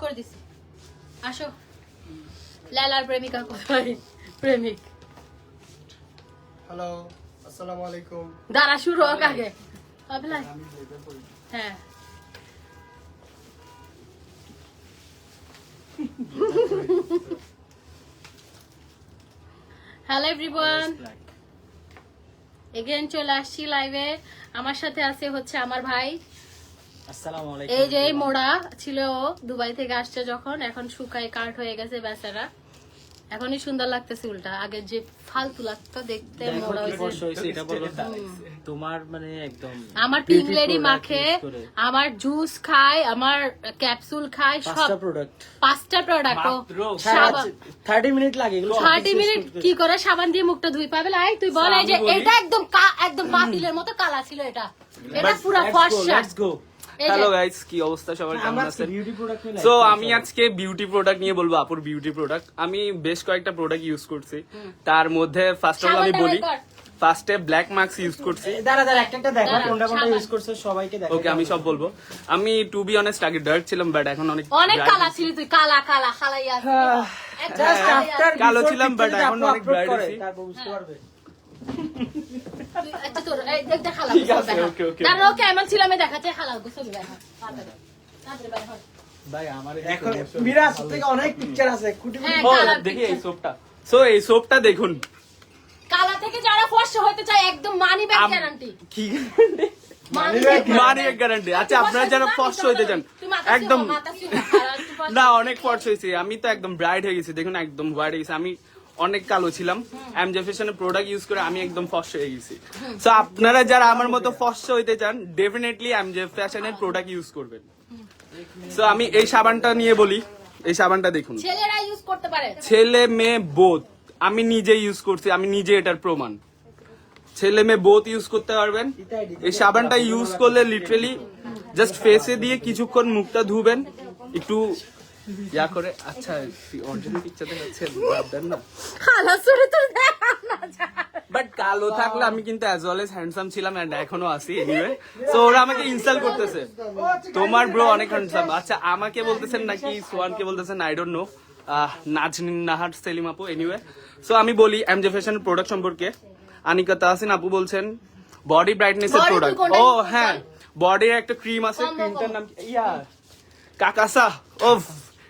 করে দিছি। আসো লালার প্রেমিকা কোথায়? প্রেমিক হ্যালো, আসসালামু আলাইকুম। দাঁড়া শুরু হোক আগে। হ্যাঁ হ্যালো এভরিওয়ান, এগেন চলে আসছি লাইভে। আমার সাথে আছে হচ্ছে আমার ভাই। আসসালামু আলাইকুম। এই যে এই মোড়া ছিল, ও দুবাই থেকে আসছে যখন, এখন শুকায় কাঠ হয়ে গেছে বেচারা। এখনই সুন্দর লাগতেছে, উল্টা আগে যে ফালতু লাগতো দেখতে মোড়া হয়েছে। এটা বলো তোমার মানে একদম আমার পিঙ্ক লেডি মাখে, আমার জুস খায়, আমার ক্যাপসুল খায়, সব 5টা প্রোডাক্ট। 30 মিনিট লাগে এগুলো। 30 মিনিট কি করে সাবান দিয়ে মুখটা ধুই পাবে? লাই তুই বল। এই যে এটা একদম একদম বাতিলের মতো কালা ছিল, এটা পুরো ফর্সা। Let's go. হ্যালো গাইস, কি অবস্থা সবার, কেমন আছেন? সো আমি আজকে বিউটি প্রোডাক্ট নিয়ে বলবো, আপুর বিউটি প্রোডাক্ট। আমি বেশ কয়েকটা প্রোডাক্ট ইউজ করছি, তার মধ্যে ফার্স্ট অফ অল আমি বলি, ফার্স্টে ব্ল্যাক মাস্ক ইউজ করছি। দাঁড়া একটা দেখো কোনটা ইউজ করছো, সবাইকে দেখো। ওকে, আমি সব বলবো। আমি টু বি অনেস্ট আগে ডার্ক ছিলাম, বাট এখন অনেক কালা ছিলি তুই, কালা খালাই আছে। কালো ছিলাম, বাট এখন অনেক ব্রাইট আছি। তারপর বুঝতে পারবে। আচ্ছা তোর এই দেখ খালা। ঠিক আছে, ওকে ওকে। দাঁড়া ওকে এমন ছিল, আমি দেখাচ্ছি খালা গোসল দেখা। ভাই আমার এখন মিরাজ থেকে অনেক পিকচার আছে খুঁটি হ্যাঁ, ও কালার দেখি এই picture। সোপটা। সো এই সোপটা দেখুন, কালা থেকে যারা ফর্সা হতে চায় একদম মানি ব্যাক গ্যারান্টি। কি মানি মানি গ্যারান্টি। আচ্ছা, আপনারা যারা ফর্সা হইতে চান একদম না, অনেক ফর্সা হয়েছে। আমি তো একদম ব্রাইট হয়ে গেছি, দেখুন একদম হোয়াইট হয়ে গেছে। আমি অনেক কালো ছিলাম, এমজে ফ্যাশনের প্রোডাক্ট ইউজ করে আমি একদম ফর্সা হয়ে গেছি। সো আপনারা যারা আমার মতো ফর্সা হইতে চান, ডেফিনেটলি এমজে ফ্যাশনের প্রোডাক্ট ইউজ করবেন। সো আমি এই সাবানটা নিয়ে বলি, এই সাবানটা দেখুন, ছেলেরা ইউজ করতে পারে, ছেলে মেয়ে বোথ। আমি নিজে ইউজ করছি, আমি নিজে এটার প্রমাণ। ছেলে মেয়ে বোথ ইউজ করতে পারবেন। এই সাবানটা ইউজ করলে লিটারেলি জাস্ট ফেসে দিয়ে কিছুক্ষণ মুখটা ধুবেন একটু ইয়া করে। আচ্ছা, অরিজিনাল পিকচার দেখাচ্ছে, ভাববেন না। খালা সরে তো দেখা না যায়। বাট কালো থাকলে আমি কিন্তু অ্যাজ ওয়েল এজ হ্যান্ডসাম ছিলাম, এন্ড এখনো আছি। এনিওয়ে, সো ওরা আমাকে ইনসাল্ট করতেছে, তোমার ব্রো অনেক হ্যান্ডসাম। আচ্ছা, আমাকে বলতেছেন নাকি সোয়ানকে বলতেছেন, I don't know, Nazneen Nahar, Selim আপু। এনিওয়ে, সো আমি বলি এমজে ফ্যাশনের প্রোডাক্ট সম্পর্কে। আনিকা তাহসিন আপু বলছেন বডি ব্রাইটনেস এর প্রোডাক্ট। ও হ্যাঁ, বডির একটা ক্রিম আছে, ক্রিমটার নাম ইয়া কাকাসা। ওফ,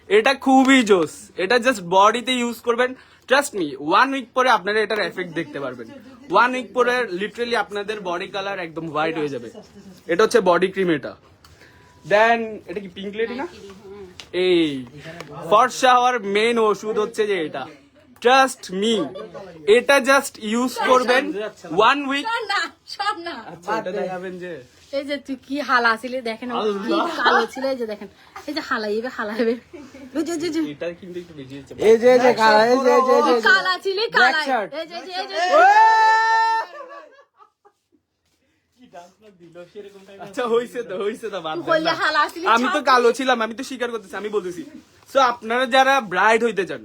এটা খুবই জোস। এটা জাস্ট বডিতে ইউজ করবেন, ট্রাস্ট মি, 1 উইক পরে আপনারা এটার এফেক্ট দেখতে পারবেন। 1 উইক পরে লিটারেলি আপনাদের বডি কালার একদম হোয়াইট হয়ে যাবে। এটা হচ্ছে বডি ক্রিম। এটা দেন এটা কি পিঙ্ক লেডি না? এই ফর্সা হওয়ার মেইন ওষুধ হচ্ছে যে এটা, ট্রাস্ট মি। এটা জাস্ট ইউজ করবেন 1 উইক। না সব না। আচ্ছা, এটা দেখাবেন যে এই যে তুই কি হালা ছিলে দেখেন, কি কালো ছিল। এই যে দেখেন, এই যে হালাইবে এই যে এটা কিন্তু একটু বেশি হচ্ছে। এই যে কালা, এই যে কালা ছিলে কালা। shirt। এই যে আচ্ছা, হইছে তো বাদ দেন কইলে না। হালা ছিলে। আমি তো কালো ছিলাম, আমি তো স্বীকার করতেছি, আমি বলতেছি। সো আপনারা যারা ব্রাইড হইতে চান,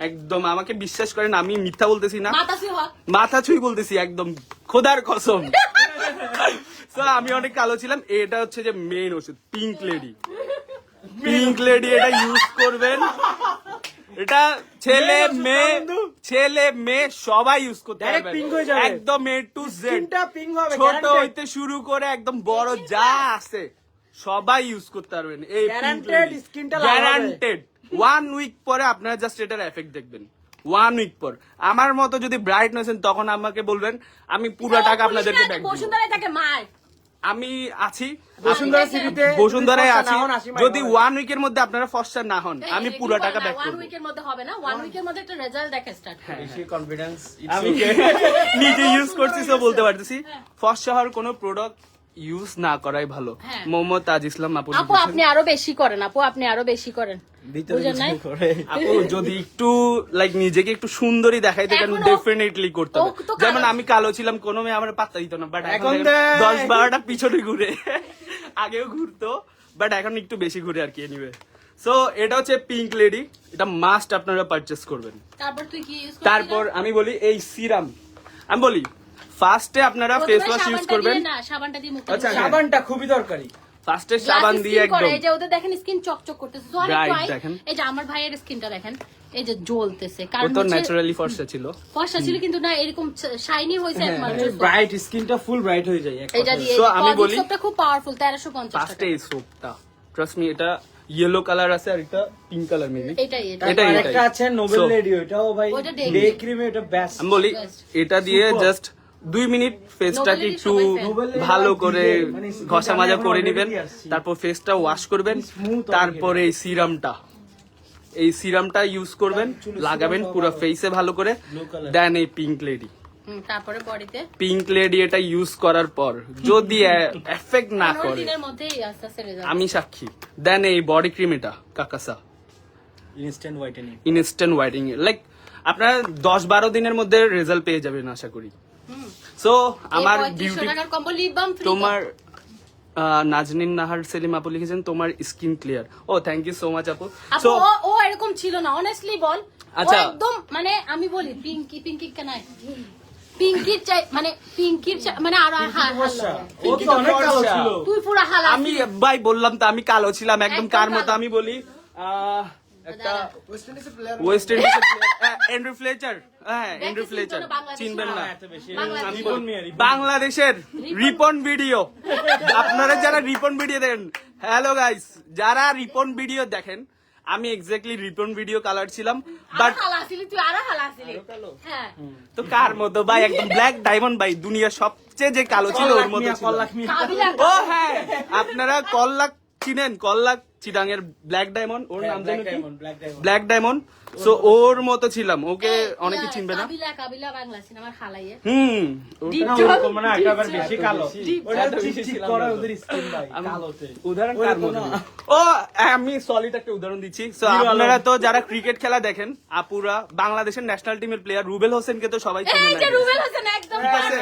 একদম আমাকে বিশ্বাস করেন, আমি মিথ্যা বলতেছি না, মাতাসি হক। মাথা ছুঁই বলতেছি, একদম খোদার কসম। সো আমি অনেক কালো ছিলাম। এটা হচ্ছে যে মেইন ওষুধ, পিঙ্ক লেডি। পিঙ্ক লেডি এটা ইউজ করবেন। এটা ছেলে মেয়ে সবাই ইউজ করতে Direct পারবেন, pink হয়ে যাবে। একদম এ টু জেড। স্কিনটা পিঙ্ক হবে, ছোট guaranteed। হইতে শুরু করে একদম বড় যা আছে সবাই ইউজ করতে পারবেন। এই Guaranteed skinটা লাল হবে। গ্যারান্টেড। 1 উইক পরে আপনারা জাস্ট এটার এফেক্ট দেখবেন। 1 উইক পর আমার মতো যদি ব্রাইট নয়েছেন, তখন আমাকে বলবেন, আমি পুরো টাকা আপনাদেরকে ব্যাক দিব। বসুন্ধরায় থাকে মার। আমি আছি বসুন্ধরা সিটিতে, বসুন্ধরায় আছি। না হন, আসি মাই যদি বলে। 1 উইকের মধ্যে আপনারা ফর্সা না হন, আমি পুরো টাকা ব্যাক 1 করব। উইকের মধ্যে হবে না, 1 উইকের মধ্যে একটা রেজাল্ট দেখা স্টার্ট করবে। বেশি কনফিডেন্স। আমি নিজে ইউজ করছি, তো বলতে পারতেছি। ফর্সা হওয়ার কোনো প্রোডাক্ট ইউজ না করাই ভালো। হ্যাঁ। মোহাম্মদ তাজ ইসলাম আপু আপু আপনি আরো বেশি করেন, আপু আপনি আরো বেশি করেন। বুঝেন নাই? আপু যদি একটু লাইক নিজেকে একটু সুন্দরী দেখাইতে চান, এখনো- ডেফিনেটলি করতে হবে। ও তো কালো যেমন আমি কালো ছিলাম, কোনো মেয়ে আমার পাত্তা দিত না, বাট এখন এখন দেখ। 10-12টা পিছনে ঘুরে। আগেও ঘুরতো, বাট এখন একটু বেশি ঘুরে আর কি। এনিওয়ে, সো এটা হচ্ছে পিঙ্ক লেডি। এটা মাস্ট আপনারা পারচেস করবেন। তারপর তুই কি ইউজ করছিস? তারপর আমি বলি এই সিরাম। আমি বলি ফার্স্টে আপনারা ফেস ওয়াশ ইউজ করবেন। না, সাবানটা দিয়ে মুখ আচ্ছা, ধুবি। সাবানটা খুবই দরকারি। ফার্স্টে সাবান দিয়ে একদম এই যে ওদের দেখেন স্কিন চকচক করতেছে তো Bright অনেক দেখেন। এই যে আমার ভাইয়ের স্কিনটা দেখেন এই যে জ্বলতেছে ও কারণ তো হচ্ছে ন্যাচারালি ফর্সা ছিল। ফর্সা ছিল কিন্তু না এরকম শাইনি হয়েছে একমাত্র soap। ব্রাইট স্কিনটা ফুল ব্রাইট হয়ে যায় এক এটা কথায়। দিয়ে So, আমি বলি- সোপটা খুব পাওয়ারফুল 1350 ফার্স্টে টাকা এই সোপটা ট্রাস্ট মি, এটা ইয়েলো কালার আছে আর এটা পিঙ্ক কালার মেবি। এটাই তারপর এটাই। আরেকটা আছে নোবেল So- রেডিও, এটাও ভাই ওটা day ডে cream। ক্রিমে এটা বেস্ট। আমি বলি Best. এটা দিয়ে Super. জাস্ট 2 মিনিট ফেসটাকে Nobel-এরই একটু সবাই fan। Nobel-এর ভালো আবার করে DJ মানে ঘষা মাজা আমি করে already নেবেন, আসছি। তারপর ফেসটা ওয়াশ করবেন, Smooth অনেক তারপরে এই সিরামটা ইউজ করবেন, চুলের লাগাবেন serum পুরো পাওয়া ফেসে ভালো করে। Blue color। দেন এই পিঙ্ক লেডি, তারপরে বডিতে পিঙ্ক লেডি এটা ইউজ করার পর যদি এফেক্ট না 15 করে, দিনের মধ্যেই আস্তে আস্তে রেজাল্ট আমি সাক্ষী। দেন এই বডি ক্রিম এটা কাকাসা instant whitening. Instant whitening, like আপনারা 10-12 দিনের মধ্যে রেজাল্ট পেয়ে যাবেন আশা করি। সো আমার বিউটি টাকার কম্বো লিপ বাম ফ্রি তোমার নাজনীন নাহার সেলিম আপু লিখেছেন তোমার skin clear. Oh thank you so much আপু। আপু সো ও এরকম ছিল না অনেস্টলি বল আচ্ছা। ও একদম মানে আমি বলি পিঙ্কি কেন পিঙ্কির চাই মানে মানে আরো বর্ষা, ও তো অনেক কালো ছিল। তুই পুরো হালা আমি ভাই বললাম তো আমি কালো ছিলাম একদম। একদম কার মতো কালো। আমি বলি একটা ওয়েস্ট ইন্ডিজের প্লেয়ার ওয়েস্ট ইন্ডিজের এন্ড্রু ফ্লেচার, হ্যাঁ এন্ড্রু দেখেছিস ফ্লেচার তো বাংলাদেশি চিনবেন না? এত বেশি বাংলাদেশি। আমি বল মিয়া বাংলাদেশের রিপন ভিডিও, আপনারা যারা রিপন ভিডিও দেখেন, হ্যালো গাইস, যারা রিপন ভিডিও দেখেন, আমি এক্স্যাক্টলি রিপন ভিডিও কালার ছিলাম, বাট হালা ছিলি তুই আরো হালা ছিলি হ্যাঁ তো কার মতো ভাই একদম ব্ল্যাক ডায়মন্ড ভাই, দুনিয়া সবচেয়ে যে কালো ছিল ওর মতো ছিল। কল্লাক মিয়া। কাবিলা ও হ্যাঁ, আপনারা কল্লাক চিনেন? কল্লাক চিটাং এর ব্ল্যাক ডায়মন্ড, ওর নাম জানো কি? Black diamond. Black diamond. So ওর মতো ছিলাম, ওকে অনেকে চিনবে না। কাবিলা বাংলা সিনেমার হালাইয়ে না, ওরকম মানে একেবারে বেশি কালো। ওটা ঠিক করা ওদের স্কিন ভাই কালোতে। উদাহরণ ওরা কার তো মতো? না। ও আমি সলিড একটা উদাহরণ দিচ্ছি। So hero Alam. আপনারা তো যারা ক্রিকেট খেলা দেখেন, আপুরা বাংলাদেশের ন্যাশনাল টিমের প্লেয়ার রুবেল হোসেনকে তো সবাই এই চিনে যে না? রুবেল হোসেন একদম ঠিক আছে,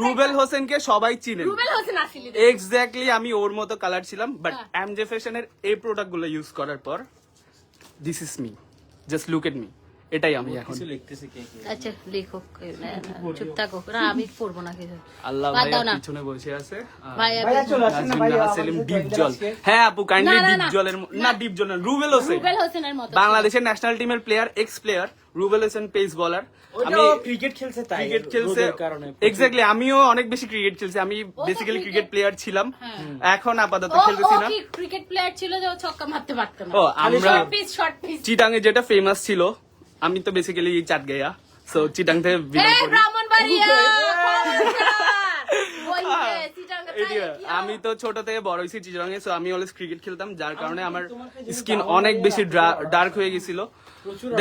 রুবেল হোসেনকে সবাই চিনেন। রুবেল হোসেন আসিলি এক্স্যাক্টলি আমি ওর মতো কালার ছিলাম, বাট এমজে ফ্যাশনের এই প্রোডাক্ট গুলো ইউজ করার পর this is me, just look at me, এটাই আমি এখন। কিছু লিখতেছে কে কে। আচ্ছা লেখো চুপ থাকো না আমি পড়বো না কিছু আল্লাহ বাদ ভাই দাও না। পিছনে বসে আছে। ভাইয়া ভাইয়া চলে আসেন না নাজনীন ভাইয়া, নাহার আমাদের সেলিম সাথে ডিপ একদিন জল। আজকে। হ্যাঁ আপু কাইন্ডলি না, না, ডিপ না। জলের না ডিপ জল না, রুবেল হোসেন, রুবেল হোসেনের মতো বাংলাদেশের ন্যাশনাল টিমের player, x player Rubel Hossain, pace বলার। ওইটা আমি ও ক্রিকেট খেলছে তাই ক্রিকেট খেলছে রোদের কারণে। এক্স্যাক্টলি, আমিও অনেক বেশি ক্রিকেট খেলছি। আমি বেসিক্যালি ক্রিকেট প্লেয়ার ছিলাম, এখন আপাতত ও খেলতেছি না। কি ক্রিকেট প্লেয়ার ছিল যে ও ছক্কা মারতে পারতো না ও আমরা শর্ট পিচ চিটাঙে যেটা ফেমাস ছিল, আমি তো বেসিক্যালি চাটগাঁয়া, সো চিটাং থেকে বিলং এই করি। ব্রাহ্মণবাড়িয়া আমি তো ছোট থেকে বড় হয়েছি চিটাঙে, সো আমি অলওয়েজ ক্রিকেট খেলতাম, যার কারণে আমার স্কিন অনেক বেশি ডার্ক হয়ে গেছিল।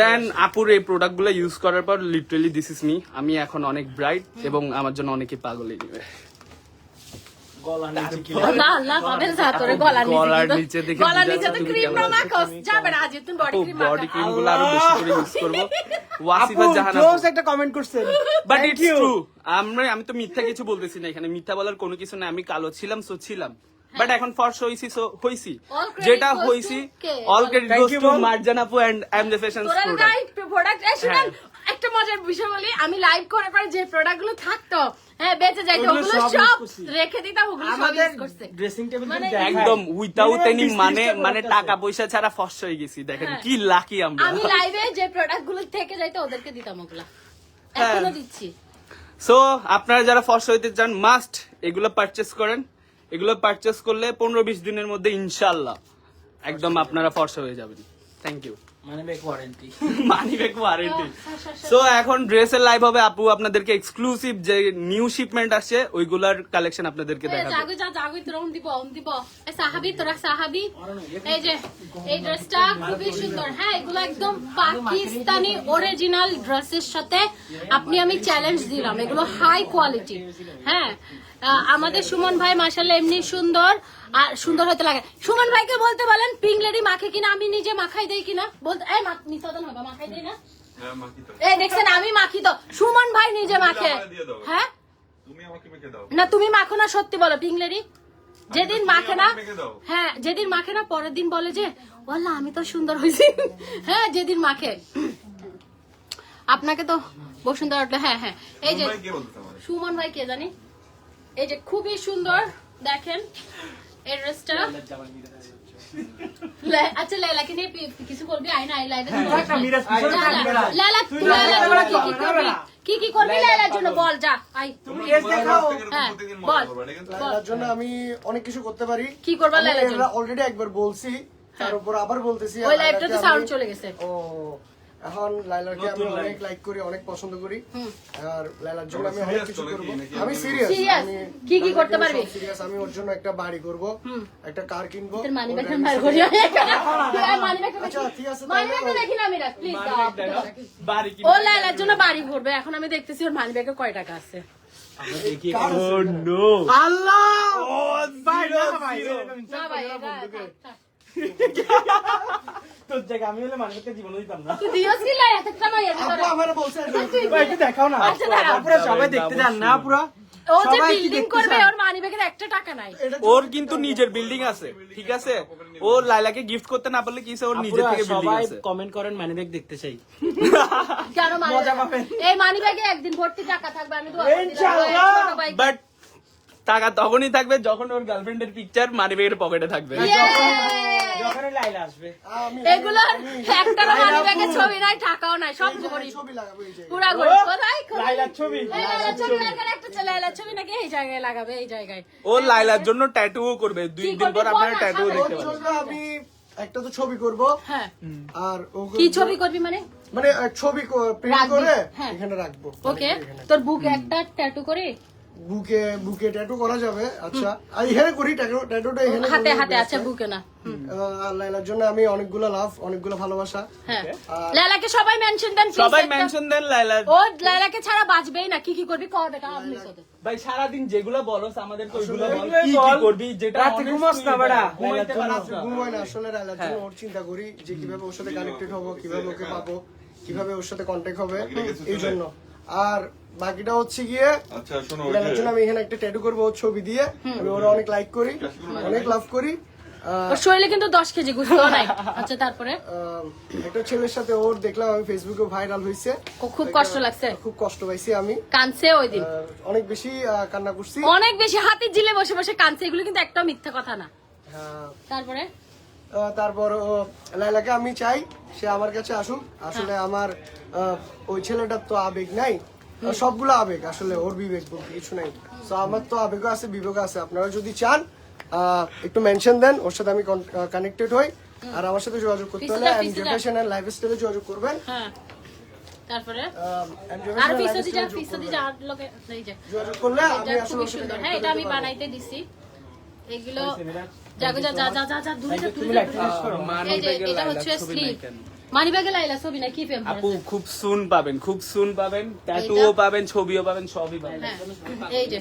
দেন আপুর এই প্রোডাক্ট গুলো ইউজ করার পর লিটারালি দিস ইজ মি, আমি এখন অনেক ব্রাইট এবং আমার জন্য অনেকে পাগল হয়ে যাবে। গলা নিচে কি গলার নিচে দেখে গলার বুঝা নিচে তো যাচ্ছে ক্রিম কেমন না আছে। মাখোস যাবে না আজ তুমি বডি ক্রিম বডি ক্রিম গুলো আরো বেশি করে ইউজ করব। ওয়াসিফা আপু জাহান জোস একটা কমেন্ট করছেন। But Thank it's you. True, আমি তো মিথ্যা কিছু বলতেছি না এখানে, মিথ্যা বলার কোনো কিছু না। আমি কালো ছিলাম, সো ছিলাম, বাট এখন ফর্স হইছি, সো হইছি। All credit যেটা goes to হইছি কে? All credit Thank goes you, to mom. Marjan আপু এন্ড এমজে ফ্যাশনস তোরা প্রোডাক্ট। গাইড প্রোডাক্ট শুনেন হ্যাঁ। একটা মজার বিষয় বলি, আমি লাইভ করার পরে যে প্রোডাক্ট গুলো থাকতো হ্যাঁ বেঁচে যাইতো ওগুলো ওগুলো সব সব use করছি। রেখে দিতাম, ওগুলো সব আমাদের ইউজ করছে। ড্রেসিং টেবিল মানে একদম উইথাউট এনি মানে product টাকা আছে। পয়সা ছাড়া ফর্স হয়ে গেছি। দেখেন হ্যাঁ। কি লাকি আমরা। আমি লাইভে যে প্রোডাক্ট গুলো থেকে যাইতো ওদেরকে দিতাম ওগুলা, হ্যাঁ। এখনো দিচ্ছি। সো আপনারা যারা ফর্স হইতে চান মাস্ট এগুলো পারচেজ করেন। এগুলো পারচেজ করলে 15-20 দিনের মধ্যে ইনশাআল্লাহ একদম আপনারা ফর্স হয়ে যাবেন। Thank you. মানে back warranty. Money back warranty. So এখন ড্রেসের লাইভ হবে, আপু আপনাদেরকে এক্সক্লুসিভ যে নিউ শিপমেন্ট আসছে ওইগুলার কালেকশন আপনাদেরকে দেখাবো। জাগো তোরা দিব এই সাহাবি তোরা সাহাবি এই যে এই ড্রেসটা খুবই সুন্দর। হ্যাঁ এগুলো একদম পাকিস্তানি অরিজিনাল ড্রেসের সাথে আপনি আমি চ্যালেঞ্জ দিলাম, এগুলো হাই কোয়ালিটি। হ্যাঁ আমাদের সুমন ভাই মাশাআল্লাহ এমনি সুন্দর আর সুন্দর হতে লাগে। সুমন ভাইকে বলতে বলেন পিঙ্ক লেডি মাখে কিনা, আমি নিজে মাখাই দেই কিনা বলতে। এই নিসাদন হবে মাখাই দেই না, এই দেখছেন আমি মাখি তো, সুমন ভাই নিজে মাখে। হ্যাঁ না তুমি মাখো না, সত্যি বলো পিঙ্ক লেডি যেদিন মাখে না, হ্যাঁ যেদিন মাখে না পরের দিন বলে যে বললা আমি তো সুন্দর হয়েছি। হ্যাঁ যেদিন মাখে আপনাকে তো বসুন্ধরা উঠলে। হ্যাঁ হ্যাঁ এই যে সুমন ভাই কে জানি, এই যে খুবই সুন্দর দেখেন এই ড্রেসটা আচ্ছা লাইলাকে নিয়ে কিছু করবি আয় না লাইলা কি কি করবি লাইলার জন্য বল যা আই বল লাইলার জন্য আমি অনেক কিছু করতে পারি। কি করবা লাইলার জন্য? অলরেডি একবার বলছি, তার উপর আবার বলতেছি। ওই লাইভটাতে সাউন্ড চলে গেছে। ও এখন লাইলাকে আমি অনেক লাইক করি, অনেক পছন্দ করি, আর লাইলার জন্য আমি অনেক কিছু করব। আমি সিরিয়াস, আমি কি কি করতে পারবি? সিরিয়াস, আমি ওর জন্য একটা বাড়ি করব, একটা কার কিনবো। তোর মানি ব্যাগ বার করি মানি ব্যাগ। আচ্ছা ঠিক আছে, মানি ব্যাগটা দেখি না আমি রাখ প্লিজ। বাড়ি কি ও লাইলার জন্য বাড়ি করবে। এখন আমি দেখতেছি ওর মানি ব্যাগে কয় টাকা আছে। ও নো আল্লাহ ও ভাই না ভাই তোর জায়গা আমি হলে মানুষকে জীবন দিতাম না। তুই দিওস কি লাই এতটা নয় আপু আমারে বলছে ভাই একটু দেখাও না। আচ্ছা, দাঁড়াও। পুরো সবাই দেখতে যান না, পুরো ও যে সবাই কি বিল্ডিং দেখতে করবে চান? ওর মানি ব্যাগের একটা টাকা নাই। ওর কিন্তু নিজের বিল্ডিং আছে, ঠিক আছে? ও লাইলাকে গিফট করতে না পারলে কি ওর নিজের থেকে বিল্ডিং সবাই আছে। কমেন্ট করেন মানি ব্যাগ দেখতে চাই। কেন মানি মজা পাবেন। এই মানি ব্যাগে একদিন ভর্তি টাকা থাকবে। আমি তো ইনশাআল্লাহ। বাট টাকা তখনই থাকবে যখন ওর গার্লফ্রেন্ডের পিকচার মানি ব্যাগের পকেটে থাকবে। যখন লাইলা আসবে এগুলো একটারও মানি ব্যাগে ছবি নাই, টাকাও নাই, সব গরিব ছবি লাগাবো এই জায়গায়। পুরা গরিব। কোথায় লাইলার ছবি। লাইলার ছবি লাগালে একটা লাইলার ছবি নাকি এই জায়গায় লাগাবে, এই জায়গায়। ও লাইলার জন্য ট্যাটুও করবে, 2 দিন পর আপনারা ট্যাটুও ওর দেখতে পাবেন। জন্য আমি একটা তো ছবি করব, হ্যাঁ আর কি ছবি করবি মানে? মানে ছবি প্রিন্ট রাখবি, করে হ্যাঁ। এখানে রাখবো। ওকে তোর বুকে একটা ট্যাটু করে বুকে ট্যাটু করা যাবে। আচ্ছা আমি এখানে করি, ট্যাটুটা এখানে হাতে করবো, হাতে best আছে হয়। বুকে না। আর লাইলার জন্য আমি অনেকগুলো লাভ, অনেকগুলো ভালোবাসা। হ্যাঁ লাইলাকে সবাই মেনশন দেন please সবাই একটা। মেনশন দেন লাইলা। ও লাইলাকে ছাড়া বাঁচবেই না। কি কি করবি কর বেটা আপনি সাথে। ভাই সারা দিন যেগুলো বলস আমাদের তো ওইগুলো বল, এগুলোই কি কি বল। করবি যেটা রাতে ঘুমাস না বেটা, ঘুমাইতে লাইলার পারস জন্য। না। ঘুমাই না আসলে লাইলার জন্য ওর চিন্তা করি যে কিভাবে ওর সাথে কানেক্টেড হবো, কিভাবে ওকে পাবো, কিভাবে ওর সাথে কন্ট্যাক্ট হবে, এই জন্য। আর বাকিটা হচ্ছে গিয়ে আচ্ছা শোনো, ওই লাইলার যে জন্য আমি এখানে একটা ট্যাটু করবো ওর ছবি দিয়ে। আমি ওরা অনেক লাইক করি, অনেক লাভ করি। ওর শরীরে কিন্তু 10 কেজি গুস্ত নাই। আচ্ছা তারপরে একটা ছেলের সাথে ওর দেখলাম আমি ফেসবুকে ভাইরাল হয়েছে, খুব কষ্ট লাগছে, খুব কষ্ট পাইছি আমি। কানছে ওই দিন অনেক বেশি কান্না করছি। অনেক বেশি, হাতির জিলে বসে বসে কানছে। এগুলো কিন্তু একটাও মিথ্যা কথা না। হ্যাঁ, তারপরে তারপর লাইলাকে আমি চাই সে আমার কাছে আসুক। আসলে আমার ওই ছেলেটার তো আবেগ নাই, সবগুলো আবেগ, আসলে ওর বিবেক বলতে কিছু নাই। তো আমার তো আবেগও আছে, বিবেকও আছে। আপনারা যদি চান একটু মেনশন দেন, ওর সাথে আমি কানেক্টেড হই। আর আমার সাথে যোগাযোগ করতে হলে এমজে ফ্যাশন এন্ড লাইফস্টাইলে যোগাযোগ করবেন। হ্যাঁ তারপরে MJ আর Fashion and পিছদি যা Lifestyle পিছদি যা লোকে এই যে যোগাযোগ করলে আমি এটা আসলে খুবই ওর সাথে সুন্দর। connect হ্যাঁ এটা আমি করতে পারবো। বানাইতে দিছি। এগুলো জাগো যা যা যা যা যা দূরে যা তুমি দূরে একটা জিনিস করো। মানি এই যে ব্যাগে এটা লাইলার হচ্ছে ছবি স্লিপ। নাই কেন? মানি ব্যাগে লাইলা ছবি না কি ফেম আপু খুব সুন পাবেন, খুব সুন পাবেন, ট্যাটুও পাবেন, ছবিও পাবেন, সবই পাবেন। হ্যাঁ এই যে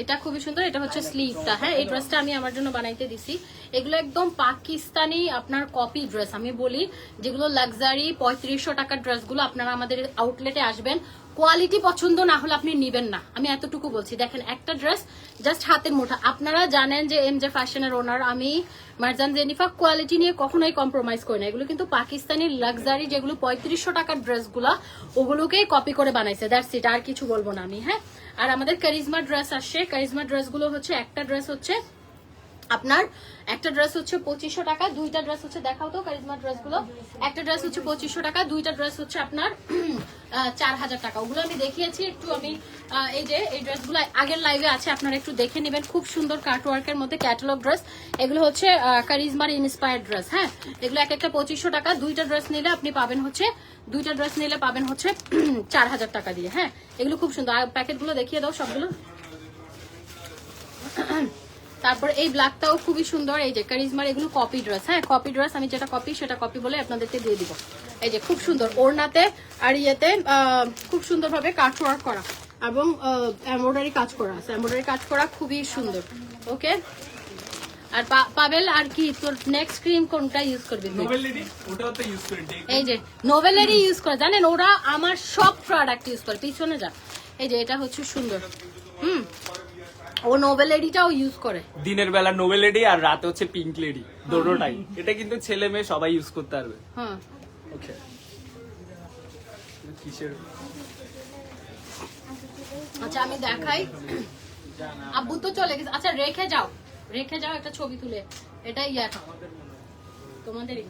এটা খুবই সুন্দর। এটা হচ্ছে স্লিভটা। হ্যাঁ এই ড্রেসটা আমি আমার জন্য বানাইতে দিছি। এগুলো একদম পাকিস্তানি আপনার কপি ড্রেস। আমি বলি যেগুলো লাক্সারি 3500 টাকার ড্রেসগুলো আপনারা আমাদের আউটলেটে আসবেন, কোয়ালিটি পছন্দ না হলে আপনি নিবেন না, আমি এতটুকু বলছি। দেখেন একটা ড্রেস জাস্ট হাতের মুঠা। আপনারা জানেন যে এমজে ফ্যাশনের ওনার আমি মারজান জেনিফা, কোয়ালিটি নিয়ে কখনোই কম্প্রোমাইজ করি না। এগুলো কিন্তু পাকিস্তানি লাক্সারি যেগুলো 3500 টাকার ড্রেসগুলো, ওগুলোকেই কপি করে বানাইছে, দ্যাটস ইট, আর কিছু বলবো না আমি। হ্যাঁ আর আমাদের কারিজমা ড্রেস আসছে। কারিজমা ড্রেসগুলো হচ্ছে একটা ড্রেস হচ্ছে আপনার, একটা ড্রেস হচ্ছে 2500 টাকা, দুইটা ড্রেস হচ্ছে দেখাও তো কারিজমা ড্রেসগুলো। একটা ড্রেস হচ্ছে 2500 টাকা, দুইটা ড্রেস হচ্ছে আপনার 4000 টাকা। ওগুলো আমি দেখিয়েছি একটু। আমি এই যে এই ড্রেসগুলো আগের লাইভে আছে, আপনারা একটু দেখে নেবেন। খুব সুন্দর কাটওয়ার্কের মধ্যে ক্যাটালগ ড্রেস। এগুলো হচ্ছে কারিজমার ইন্সপায়ার্ড ড্রেস। হ্যাঁ এগুলো এক একটা 2500 টাকা। দুইটা ড্রেস নিলে আপনি পাবেন হচ্ছে 4000 টাকা দিয়ে। হ্যাঁ এগুলো খুব সুন্দর। আর প্যাকেটগুলো দেখিয়ে দাও সবগুলো। তারপর এই ব্ল্যাকটাও খুবই সুন্দর। এই যে কারিজমার এগুলো কপি ড্রেস। হ্যাঁ কপি ড্রেস, আমি যেটা কপি সেটা কপি বলে আপনাদেরকে দিয়ে দিব। এই যে খুব সুন্দর ওড়নাতে আর ইয়েতে খুব সুন্দর ভাবে কাট ওয়ার্ক করা এবং এমব্রয়ডারি কাজ করা আছে। এমব্রয়ডারি কাজ করা খুবই সুন্দর। ওকে আর পাবেল আর কি তোর নেক্সট ক্রিম কোনটা ইউজ করবি? ওটাও তো ইউজ করি। এই যে নোভেলেরই ইউজ করে, জানেন ওরা আমার সব প্রোডাক্ট ইউজ করে। পিছনে যা, এই যে এটা হচ্ছে সুন্দর। ও নোবেল লেডিটাও ইউজ করে। দিনের বেলা নোবেল লেডি আর রাতে হচ্ছে পিঙ্ক লেডি, দুটোটাই। এটা কিন্তু ছেলে মেয়ে সবাই ইউজ করতে পারবে। হ্যাঁ ওকে কিসের আচ্ছা আমি দেখাই। আব্বু তো চলে গেছে। আচ্ছা রেখে যাও, রেখে যাও একটা ছবি তুলে, এটা ইয়ার তোমাদেরই।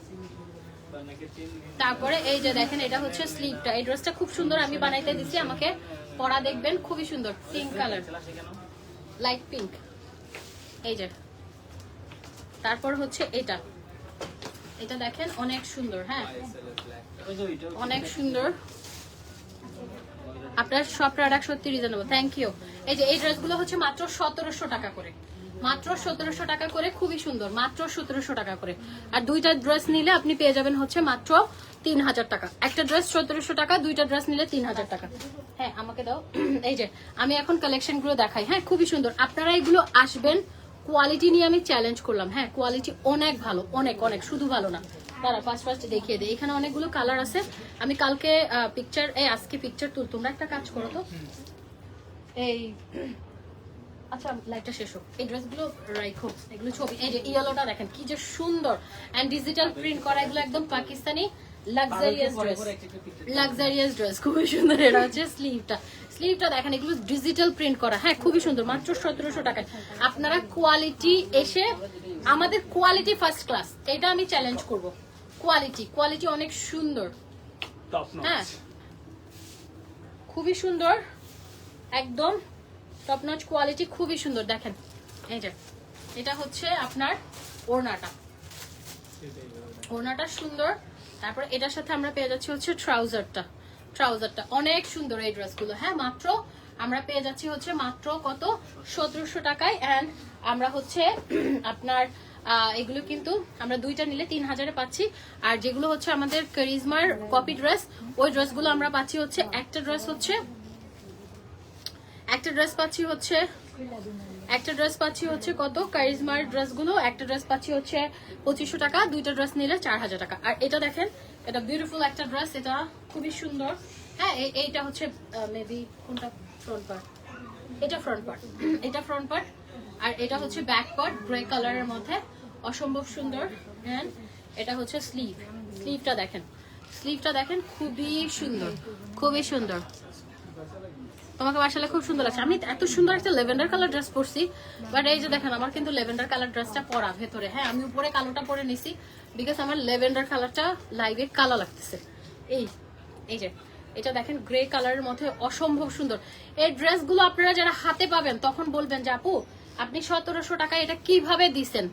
তারপরে এই যে দেখেন এটা হচ্ছে স্লিভটা, এই ড্রেসটা খুব সুন্দর আমি বানাইতে দিছি, আমাকে পরা দেখবেন, খুবই সুন্দর, পিঙ্ক কালার, লাইট পিঙ্ক। এই যে তারপর হচ্ছে এটা, এটা দেখেন অনেক সুন্দর, হ্যাঁ অনেক সুন্দর। আপনার সব প্রোডাক্ট সত্যি রিজনেবল, থ্যাংক ইউ। এই যে এই ড্রেসগুলো হচ্ছে মাত্র 1700 টাকা করে, মাত্র 1700 টাকা করে, খুবই সুন্দর, মাত্র 1700 টাকা করে। আর দুইটা ড্রেস নিলে আপনি পেয়ে যাবেন হচ্ছে মাত্র 3000 টাকা। একটা ড্রেস 1700 টাকা, দুইটা ড্রেস নিলে 3000 টাকা। হ্যাঁ আমাকে দাও। এই যে আমি এখন কালেকশন গুলো দেখাই, হ্যাঁ খুবই সুন্দর। আপনারা এগুলো আসবেন, কোয়ালিটি নিয়ে আমি চ্যালেঞ্জ করলাম, হ্যাঁ কোয়ালিটি অনেক ভালো, অনেক অনেক, শুধু ভালো না। তারা ফার্স্ট দেখিয়ে দেয়, এখানে অনেকগুলো কালার আছে। আমি কালকে পিকচার, আজকে পিকচার তুল, তোমরা একটা কাজ করো তো, এই আচ্ছা লাইটটা শেষ হোক, এই ড্রেসগুলো রাখো, এগুলো ছবি। এই যে ইয়েলোটা দেখেন কি যে সুন্দর, এন্ড ডিজিটাল প্রিন্ট করা, এগুলো একদম Pakistani luxurious dress, luxurious dress, খুবই সুন্দর। এটা হচ্ছে স্লিভটা, স্লিভটা দেখেন, এগুলো ডিজিটাল প্রিন্ট করা, হ্যাঁ খুবই সুন্দর, মাত্র 1700 টাকায়। আপনারা কোয়ালিটি এসে, আমাদের কোয়ালিটি ফার্স্ট ক্লাস, এটা আমি চ্যালেঞ্জ করব। কোয়ালিটি, কোয়ালিটি অনেক সুন্দর, হ্যাঁ খুবই সুন্দর, একদম টপ নচ কোয়ালিটি, খুবই সুন্দর। দেখেন এই যে এটা হচ্ছে আপনার ওড়নাটা, ওড়নাটা সুন্দর। তারপর এটার সাথে আমরা পেয়ে যাচ্ছি হচ্ছে ট্রাউজারটা, ট্রাউজারটা অনেক সুন্দর এই ড্রেসগুলো, হ্যাঁ মাত্র আমরা পেয়ে যাচ্ছি হচ্ছে মাত্র কত 1700 টাকায়। এন্ড আমরা হচ্ছে আপনার এগুলো কিন্তু আমরা দুইটা নিলে 3000-এ পাচ্ছি। আর যেগুলো হচ্ছে আমাদের কারিজমার কপি ড্রেস, ওই ড্রেসগুলো আমরা পাচ্ছি হচ্ছে, একটা ড্রেস পাচ্ছি হচ্ছে কত, কারিজমার ড্রেসগুলো একটা ড্রেস পাচ্ছি হচ্ছে 2500 টাকা, দুইটা ড্রেস নিলে 4000 টাকা। আর এটা দেখেন, এটা বিউটিফুল একটা ড্রেস, এটা খুবই সুন্দর, হ্যাঁ এইটা হচ্ছে মেবি কোনটা ফ্রন্ট পার্ট, এটা ফ্রন্ট পার্ট, এটা ফ্রন্ট পার্ট, আর এটা হচ্ছে ব্যাক পার্ট গ্রে কালারের মধ্যে, অসম্ভব সুন্দর। এন্ড এটা হচ্ছে স্লিভ, স্লিভটা দেখেন, স্লিভটা দেখেন খুবই সুন্দর, খুবই সুন্দর। তোমাকে আসলে খুব সুন্দর লাগছে। আমি এত সুন্দর একটা লেভেন্ডার কালার ড্রেস পরছি, বাট এই যে দেখেন আমার কিন্তু লেভেন্ডার কালার ড্রেসটা পরা ভেতরে, হ্যাঁ আমি উপরে কালোটা পরে নিছি বিকজ আমার লেভেন্ডার কালারটা লাইভে কালো লাগতেছে। এই যে এটা দেখেন গ্রে কালারের মধ্যে, অসম্ভব সুন্দর। এই ড্রেসগুলো আপনারা যারা হাতে পাবেন তখন বলবেন যে আপু আপনি 1700 টাকায় এটা কিভাবে দিছেন।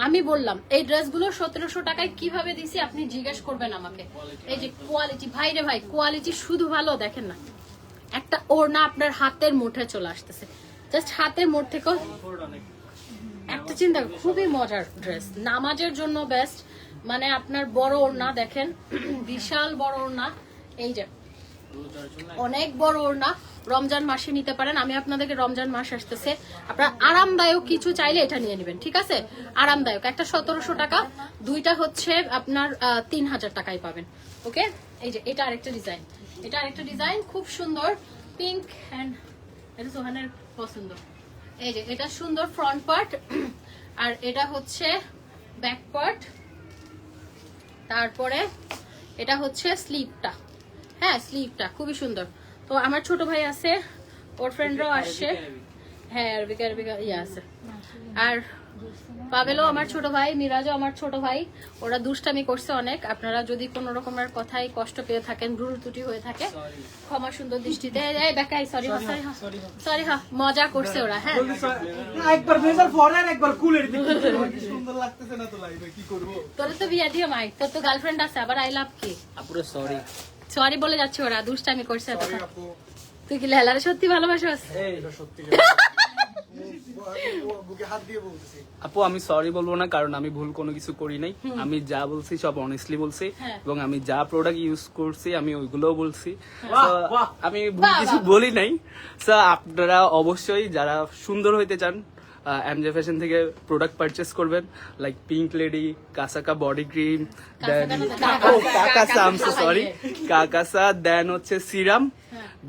আমি বললাম এই ড্রেসগুলো 1700 টাকায় কিভাবে দিছি আপনি জিজ্ঞেস করবেন আমাকে। এই যে কোয়ালিটি, ভাই রে ভাই কোয়ালিটি শুধু ভালো, দেখেন না একটা ওড়না আপনার হাতের মুঠে চলে আসতেছে, জাস্ট হাতের মুঠ থেকে একটা চিন্তা, খুবই মজার ড্রেস, নামাজের জন্য বেস্ট। মানে আপনার বড় ওড়না দেখেন, বিশাল বড় ওড়না, এই যে অনেক বড় ওড়না, রমজান মাসে নিতে পারেন। আমি আপনাদেরকে রমজান মাস আসতেছে, আপনারা আরামদায়ক কিছু চাইলে এটা নিয়ে নেবেন, ঠিক আছে আরামদায়ক। একটা 1700 টাকা, দুইটা হচ্ছে আপনার 3000 টাকায় পাবেন, ওকে। এই যে এটা আরেকটা ডিজাইন, এটা আরেকটা ডিজাইন খুব সুন্দর, পিঙ্ক এন্ড এটা সোহানের পছন্দ। এই যে এটা সুন্দর ফ্রন্ট পার্ট, আর এটা হচ্ছে ব্যাক পার্ট, তারপরে এটা হচ্ছে স্লিভটা, হ্যাঁ স্লিভটা খুবই সুন্দর। তো আমার ছোট ভাই আছে, ওর ফ্রেন্ডরাও আসছে, হ্যাঁ আরবিকা আরবিকা ইয়ে আছে। আর পাবেলও আমার ছোট ভাই, মিরাজও আমার ছোট ভাই, ওরা দুষ্টামি করছে অনেক। আপনারা যদি কোন রকমের কথাই কষ্ট পেয়ে থাকেন, ভুল ত্রুটি হয়ে থাকে, ক্ষমা সুন্দর দৃষ্টিতে। বেকাই সরি সরি, হ্যাঁ মজা করছে ওরা, হ্যাঁ একবার ভেজাল পরে আর একবার কুলের দিকে সুন্দর লাগতেছে না তো লাইভে, কি করব। তোর তো বিয়া দিও মাই, তোর তো গার্লফ্রেন্ড আছে, আবার আই লাভ কি আপুরে সরি, সরি বলে যাচ্ছে ওরা, দুষ্টামি করছে। তুই কি লেলারে সত্যি ভালোবাসিস? সত্যি বুকে হাত দিয়ে বলতেছি আপু আমি সরি বলবো না, কারণ আমি ভুল কোনো কিছু করি নাই। আমি যা বলছি সব অনেস্টলি বলছি, এবং আমি যা প্রোডাক্ট ইউজ করছি আমি ওইগুলোও বলছি, আমি ভুল কিছু বলি নাই। সো আপনারা অবশ্যই যারা সুন্দর হইতে চান এমজে ফ্যাশন থেকে প্রোডাক্ট পারচেস করবেন, লাইক পিঙ্ক লেডি, কাসাকা বডি ক্রিম, দেন কাকাসা, আই এম সো সরি, কাকাসা, দেন হচ্ছে সিরাম,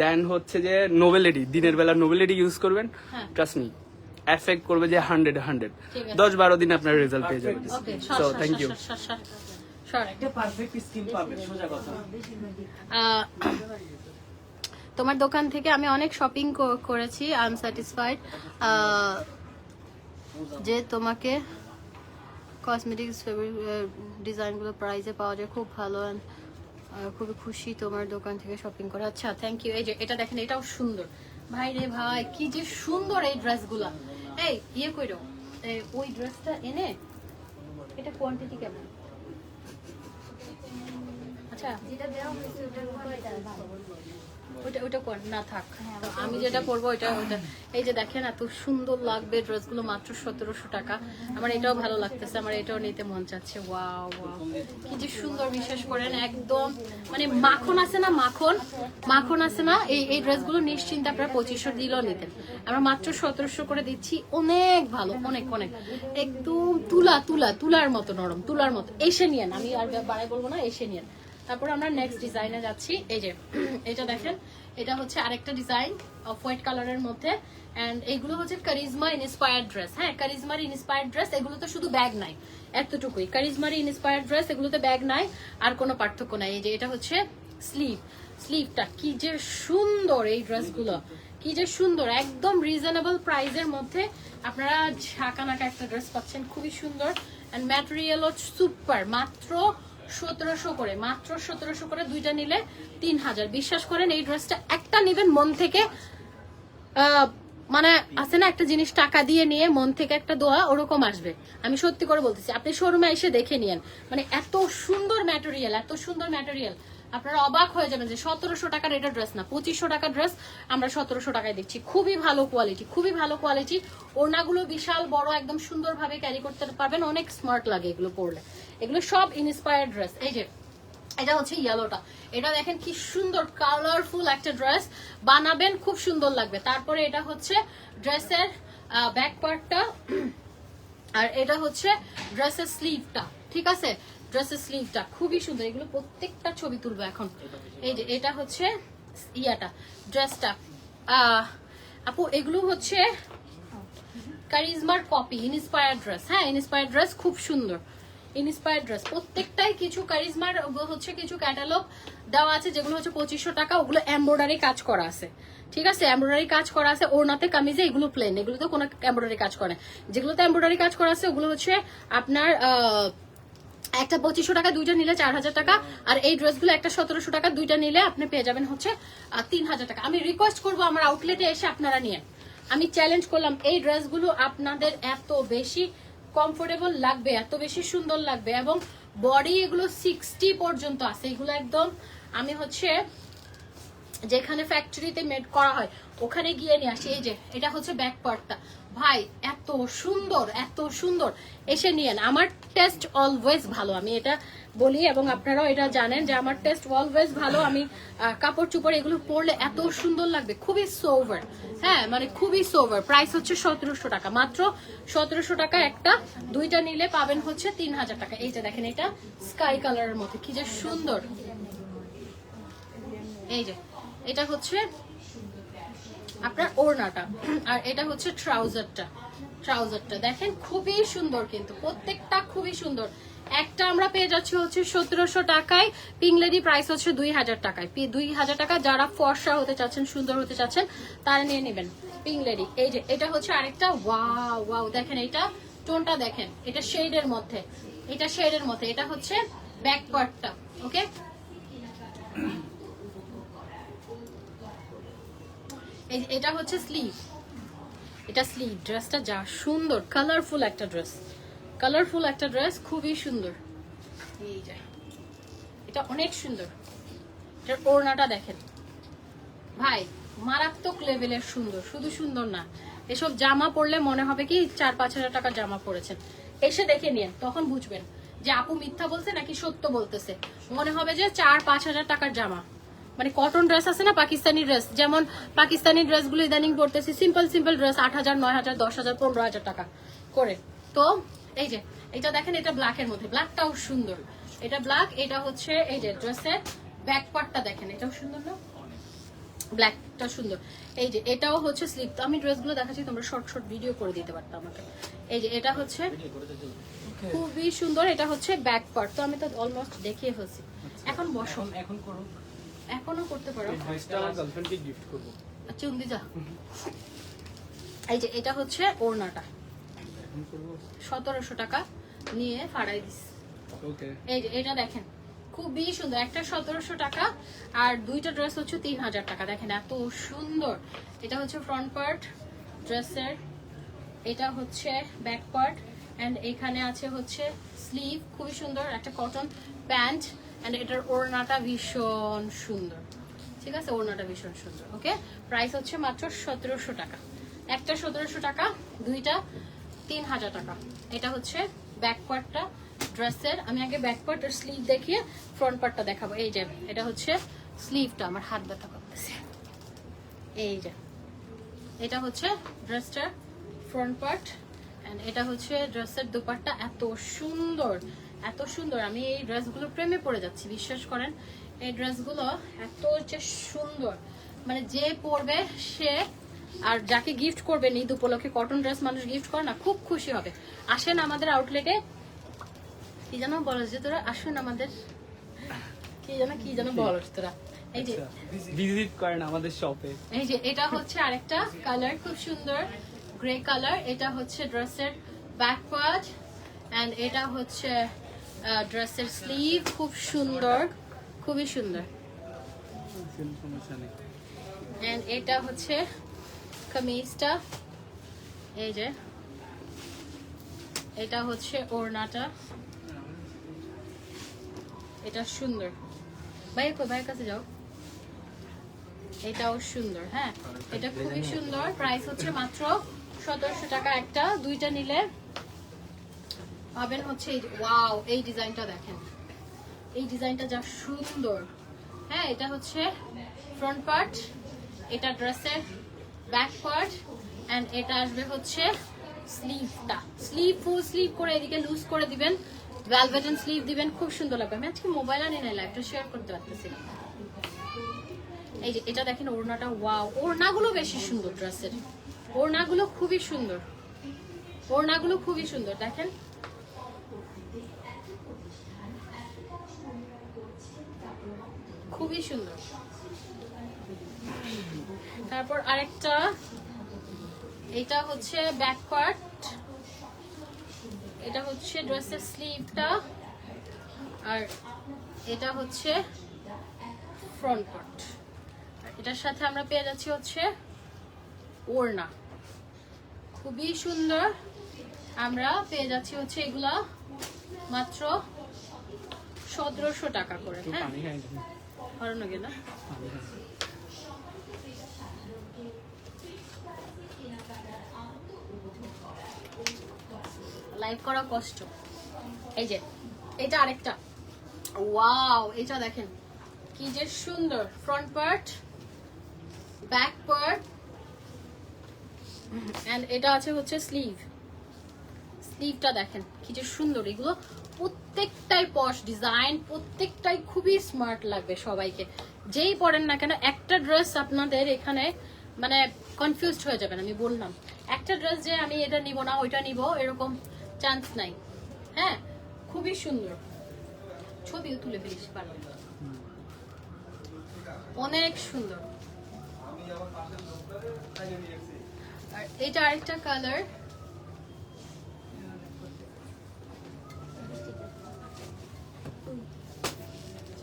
দেন হচ্ছে যে নোবেলেডি, দিনের বেলা নোবেলেডি ইউজ করবেন, ট্রাস্ট মি এফেক্ট করবে যে 100 10-12 দিন আপনার রেজাল্ট পেয়ে যাবেন। So thank you. একটা পারফেক্ট স্কিন পাবেন, সোজা কথা। তোমার দোকান থেকে আমি অনেক শপিং করেছি, আই এম স্যাটিসফাইড। যে তোমাকে কসমেটিক্স ডিজাইনগুলো প্রাইসে পাওয়া যায়, খুব ভালো and খুবই খুশি তোমার দোকান থেকে শপিং করে। আচ্ছা থ্যাংক ইউ। এই যে এটা দেখেন, এটাও সুন্দর ভাই রে ভাই, কি যে সুন্দর এই ড্রেসগুলা। এই ইয়ে কইরো, ওই ড্রেসটা এনে, এটা কোয়ান্টিটি কেমন? আচ্ছা ওইটা কর না থাক, আমি যেটা পরবো ওইটা। এই যে দেখেন এত সুন্দর লাগবে ড্রেসগুলো, মাত্র 1700 টাকা। আমার এটাও ভালো লাগতেছে, আমার এটাও নিতে মন চাচ্ছে। ওয়াও ওয়াও, কি যে সুন্দর, বিশ্বাস করেন একদম মানে মাখন আছে না, মাখন আছে না, এই ড্রেসগুলো নিশ্চিন্তে আপনারা 2500 দিলেও নিতেন। আমরা মাত্র 1700 করে দিচ্ছি। অনেক ভালো, অনেক অনেক, একদম তুলার মতো নরম, তুলার মতো। এসে নিয়েন, আমি আর বাড়াই বলবো না, এসে নিয়েন। তারপর আমরা নেক্সট ডিজাইনে যাচ্ছি। এই যে এটা দেখেন, এটা হচ্ছে আরেকটা ডিজাইন অফ হোয়াইট কালারের মধ্যে, এন্ড এগুলো হচ্ছে কারিজমা ইন্সপায়ার্ড ড্রেস। হ্যাঁ, কারিজমার ইন্সপায়ার্ড ড্রেস, এগুলো তো শুধু ব্যাগ নাই, এতটুকুই কারিজমার ইন্সপায়ার্ড ড্রেস, এগুলোতে ব্যাগ নাই আর কোনো পার্থক্য নাই। এই যে এটা হচ্ছে স্লিভটা কি যে সুন্দর, এই ড্রেসগুলো কি যে সুন্দর, একদম রিজনেবল প্রাইসের মধ্যে আপনারা ঝাঁকানাকা একটা ড্রেস পাচ্ছেন, খুবই সুন্দর। এন্ড ম্যাটেরিয়ালও সুপার, মাত্র 1700 করে, মাত্র 1700 করে, দুইটা নিলে 3000। বিশ্বাস করেন এই ড্রেসটা একটা নিবেন মন থেকে, মানে আছে না একটা জিনিস টাকা দিয়ে নিয়ে মন থেকে একটা দোয়া, ওরকম আসবে। আমি সত্যি করে বলতেছি, আপনি শোরুমে এসে দেখে নিয়েন, মানে এত সুন্দর ম্যাটেরিয়াল, এত সুন্দর ম্যাটেরিয়াল, আপনারা অবাক হয়ে যাবেন যে 1700 টাকার এটা ড্রেস না, 2500 টাকার ড্রেস আমরা 1700 টাকায় দিচ্ছি। খুবই ভালো কোয়ালিটি, খুবই ভালো কোয়ালিটি। ওড়নাগুলো বিশাল বড়, একদম সুন্দরভাবে ক্যারি করতে পারবেন, অনেক স্মার্ট লাগে এগুলো পরলে। এগুলো সব ইন্সপায়ার্ড ড্রেস। এই যে এটা হচ্ছে ইয়েলোটা, এটা দেখেন কি সুন্দর কালারফুল একটা ড্রেস, বানাবেন খুব সুন্দর লাগবে। তারপরে এটা হচ্ছে ড্রেসের ব্যাক পার্টটা, আর এটা হচ্ছে ড্রেসের স্লিভটা, ঠিক আছে? ড্রেসের স্লিভটা খুবই সুন্দর, এগুলো প্রত্যেকটা ছবি তুলবো এখন। এই যে এটা হচ্ছে ইয়াটা, ড্রেসটা আপু, এগুলো হচ্ছে কারিজমার কপি, ইন্সপায়ার্ড ড্রেস। হ্যাঁ, ইন্সপায়ার্ড ড্রেস খুব সুন্দর, ইন্সপায়ার্ড ড্রেস প্রত্যেকটাই। কিছু কারিজমার হচ্ছে কিছু ক্যাটালগ দেওয়া আছে যেগুলো হচ্ছে 2500 টাকা, ওগুলো এমব্রয়ডারি কাজ করা আছে, ঠিক আছে? এমব্রয়ডারি কাজ করা আছে ওড়নাতে, কামিজে, এগুলো প্লেন, এগুলো তো কোনো এমব্রয়ডারি কাজ করে। যেগুলোতে এমব্রয়ডারি কাজ করা আছে ওগুলো হচ্ছে আপনার একটা 2500 টাকা, দুইটা নিলে 4000 টাকা। আর এই ড্রেসগুলো একটা 1700 টাকা, দুইটা নিলে আপনি পেয়ে যাবেন হচ্ছে 3000 টাকা। আমি রিকোয়েস্ট করবো আমার আউটলেটে এসে আপনারা নিয়েন। আমি চ্যালেঞ্জ করলাম, এই ড্রেসগুলো আপনাদের এত বেশি কমফোর্টেবল লাগবে, এত বেশি সুন্দর লাগবে, এবং বডি এগুলো 60 পর্যন্ত আছে। এগুলো একদম আমি হচ্ছে যেখানে ফ্যাক্টরিতে মেড করা হয় ওখানে গিয়ে নিয়ে আসি। এই যে এটা হচ্ছে ব্যাক পার্টটা, ভাই এত সুন্দর, এত সুন্দর, এসে নিয়েন। আমার টেস্ট অলওয়েজ ভালো, আমি এটা বলি, এবং আপনারাও এটা জানেন যে আমার টেস্ট অলওয়েজ ভালো। আমি কাপড় চোপড় এগুলো পরলে এত সুন্দর লাগবে, খুবই সোভার। হ্যাঁ, মানে খুবই সোভার। প্রাইস হচ্ছে 1700 টাকা, মাত্র 1700 টাকা একটা, দুইটা নিলে পাবেন হচ্ছে 3000 টাকা। এই যে দেখেন, এটা স্কাই কালারের মধ্যে কি যে সুন্দর। এই যে এটা হচ্ছে আপনার ওড়নাটা, আর এটা হচ্ছে ট্রাউজারটা দেখেন খুবই সুন্দর, কিন্তু প্রত্যেকটা খুবই সুন্দর। একটা আমরা পেয়ে যাচ্ছি হচ্ছে 1700 টাকায়, পিংলেডি প্রাইস হচ্ছে 2000 টাকায়। 2000 টাকা যারা ফর্সা হতে চাচ্ছেন, সুন্দর হতে চাচ্ছেন, তারা নিয়ে নেবেন পিংলেডি। এই যে এটা হচ্ছে আরেকটা, ওয়াও ওয়াও, দেখেন এটা টোনটা দেখেন, এটা শেডের মধ্যে, এটা শেডের মধ্যে। এটা হচ্ছে ব্যাক পার্টটা, ওকে? এটা হচ্ছে স্লিভ, এটা স্লিভ। ড্রেসটা যা সুন্দর, কালারফুল একটা ড্রেস, কালারফুল একটা ড্রেস, খুবই সুন্দর। এই যে এটা অনেক সুন্দর, এটার ওড়নাটা দেখেন ভাই, মারাত্মক লেভেলের সুন্দর। শুধু সুন্দর না, এসব জামা পরলে মনে হবে কি 4-5 হাজার টাকার জামা পরেছেন। এসে দেখে নিন, তখন বুঝবেন যে আপু মিথ্যা বলছে নাকি সত্য বলতেছে। মনে হবে যে 4-5 হাজার টাকার জামা। মানে কটন ড্রেস আছে না, পাকিস্তানি ড্রেস, যেমন পাকিস্তানি ড্রেসগুলো ইদানিং পড়তেছি, সিম্পল ড্রেস 8000, 9000, 10000, 15000 টাকা করে। তো এই যে এটা দেখেন, এটা ব্ল্যাকের মধ্যে, ব্ল্যাকটাও সুন্দর, এটা ব্ল্যাক। এটা হচ্ছে এই যে ড্রেসের ব্যাক পার্টটা দেখেন, এটাও সুন্দর না, ব্ল্যাকটা সুন্দর। এই যে এটাও হচ্ছে স্লিভ। তো আমি ড্রেসগুলো দেখাচ্ছি, তোমরা শর্ট ভিডিও করে দিতে পারতাম আমাকে। এই যে এটা হচ্ছে খুবই সুন্দর, এটা হচ্ছে ব্যাক পার্ট। তো আমি তো অলমোস্ট দেখিয়ে ফেলছি, এখন বসো, এখন করো, এখনো করতে পারো। আচ্ছা উন্দি যা। এই যে এটা হচ্ছে ওড়নাটা, 1700 টাকা নিয়ে ফাড়াই দিস। ওকে এই যে এটা দেখেন খুবই সুন্দর, একটা 1700 টাকা আর দুইটা ড্রেস হচ্ছে 3000 টাকা। দেখেন এত সুন্দর। এটা হচ্ছে ফ্রন্ট পার্ট ড্রেসের, এটা হচ্ছে ব্যাক পার্ট, এন্ড এখানে আছে হচ্ছে স্লিভ, খুবই সুন্দর একটা কটন প্যান্ট, এন্ড এটার ওড়নাটা ভীষণ সুন্দর। ঠিক আছে, ওড়নাটা ভীষণ সুন্দর। ওকে, প্রাইস হচ্ছে মাত্র 1700 টাকা। একটা 1700 টাকা, দুইটা 3000 টাকা। এটা হচ্ছে ব্যাক পার্টটা ড্রেসের। আমি আগে ব্যাক পার্ট আর স্লিভ দেখিয়ে ফ্রন্ট পার্টটা দেখাবো। এই যে এটা হচ্ছে স্লিভটা, আমার হাত ব্যথা করতেছে। এই যে এটা হচ্ছে ড্রেসটার ফ্রন্ট পার্ট, এন্ড এটা হচ্ছে ড্রেসের দুপাট্টা। এত সুন্দর, এত সুন্দর। আমি এই ড্রেসগুলো প্রেমে পড়ে যাচ্ছি, বিশ্বাস করেন। এই ড্রেসগুলো এত যে সুন্দর, মানে যে পরবে সে, আর যাকে গিফট করবেন ঈদ উপলক্ষে কটন ড্রেস মানুষ গিফট করে না, খুব খুশি হবে। আসেন আমাদের আউটলেটে, কি যেন বলস যে তোরা, আসুন আমাদের, কি যেন বলস তোরা। এই যে ভিজিট করেন আমাদের শপে। এই যে এটা হচ্ছে আরেকটা কালার, খুব সুন্দর গ্রে কালার। এটা হচ্ছে ড্রেসের ব্যাক পার্ট, এন্ড এটা হচ্ছে ড্রেসের স্লিভ, খুব সুন্দর, খুবই সুন্দর। সমস্যা নেই। এন্ড এটা হচ্ছে কামিজটা। এই যে এটা হচ্ছে ওড়নাটা, এটা সুন্দর। ভাইয়ের কাছে যাও। এটাও সুন্দর। হ্যাঁ, এটা খুবই সুন্দর। প্রাইস হচ্ছে মাত্র 1700 টাকা। একটা, দুইটা নিলে পাবেন হচ্ছে ওয়াও, এই ডিজাইনটা দেখেন, এই ডিজাইনটা যা সুন্দর। হ্যাঁ, এটা হচ্ছে ফ্রন্ট পার্ট, এটা ড্রেসের ব্যাক পার্ট, এন্ড এটা আসবে হচ্ছে স্লিভটা। স্লিভ ফুল স্লিভ করে এদিকে লুজ করে দিবেন, ভেলভেট স্লিভ দিবেন, খুব সুন্দর লাগবে। আমি আজকে মোবাইল আনি নাই, লাইভটা শেয়ার করতে পারতেছি না। এই যে এটা দেখেন ওড়নাটা, ওয়াও, ওড়নাগুলো বেশি সুন্দর। ড্রেসের ওড়নাগুলো খুবই সুন্দর, ওড়নাগুলো খুবই সুন্দর। দেখেন খুবই সুন্দর। তারপর আরেকটা, এটা হচ্ছে ব্যাক পার্ট, এটা হচ্ছে ড্রেসের স্লিভটা, আর এটা হচ্ছে ফ্রন্ট পার্ট। এটার সাথে আমরা পেয়ে যাচ্ছি হচ্ছে ওড়না, খুবই সুন্দর। আমরা পেয়ে যাচ্ছি হচ্ছে এগুলা মাত্র 1700 টাকা করে। হ্যাঁ, হরণ গেল লাইভ করা কষ্ট। এই যে এটা আরেকটা, ওয়াও, এটা দেখেন কি যে সুন্দর। Front part, back part, and এটা আছে হচ্ছে স্লিভ। স্লিভটা দেখেন কি যে সুন্দর। এগুলো প্রত্যেকটাই পশ ডিজাইন, প্রত্যেকটাই খুবই স্মার্ট লাগবে সবাইকে, যেই পরেন না কেন। একটা ড্রেস আপনাদের এখানে মানে কনফিউজড হয়ে যাবেন। আমি বললাম একটা ড্রেস যে আমি এটা নিব না ওইটা নিব, এরকম চান্স নাই। হ্যাঁ, খুবই সুন্দর। ছবিও তুলে ফেলিস পারবেন, অনেক সুন্দর। আর এটা আরেকটা কালার,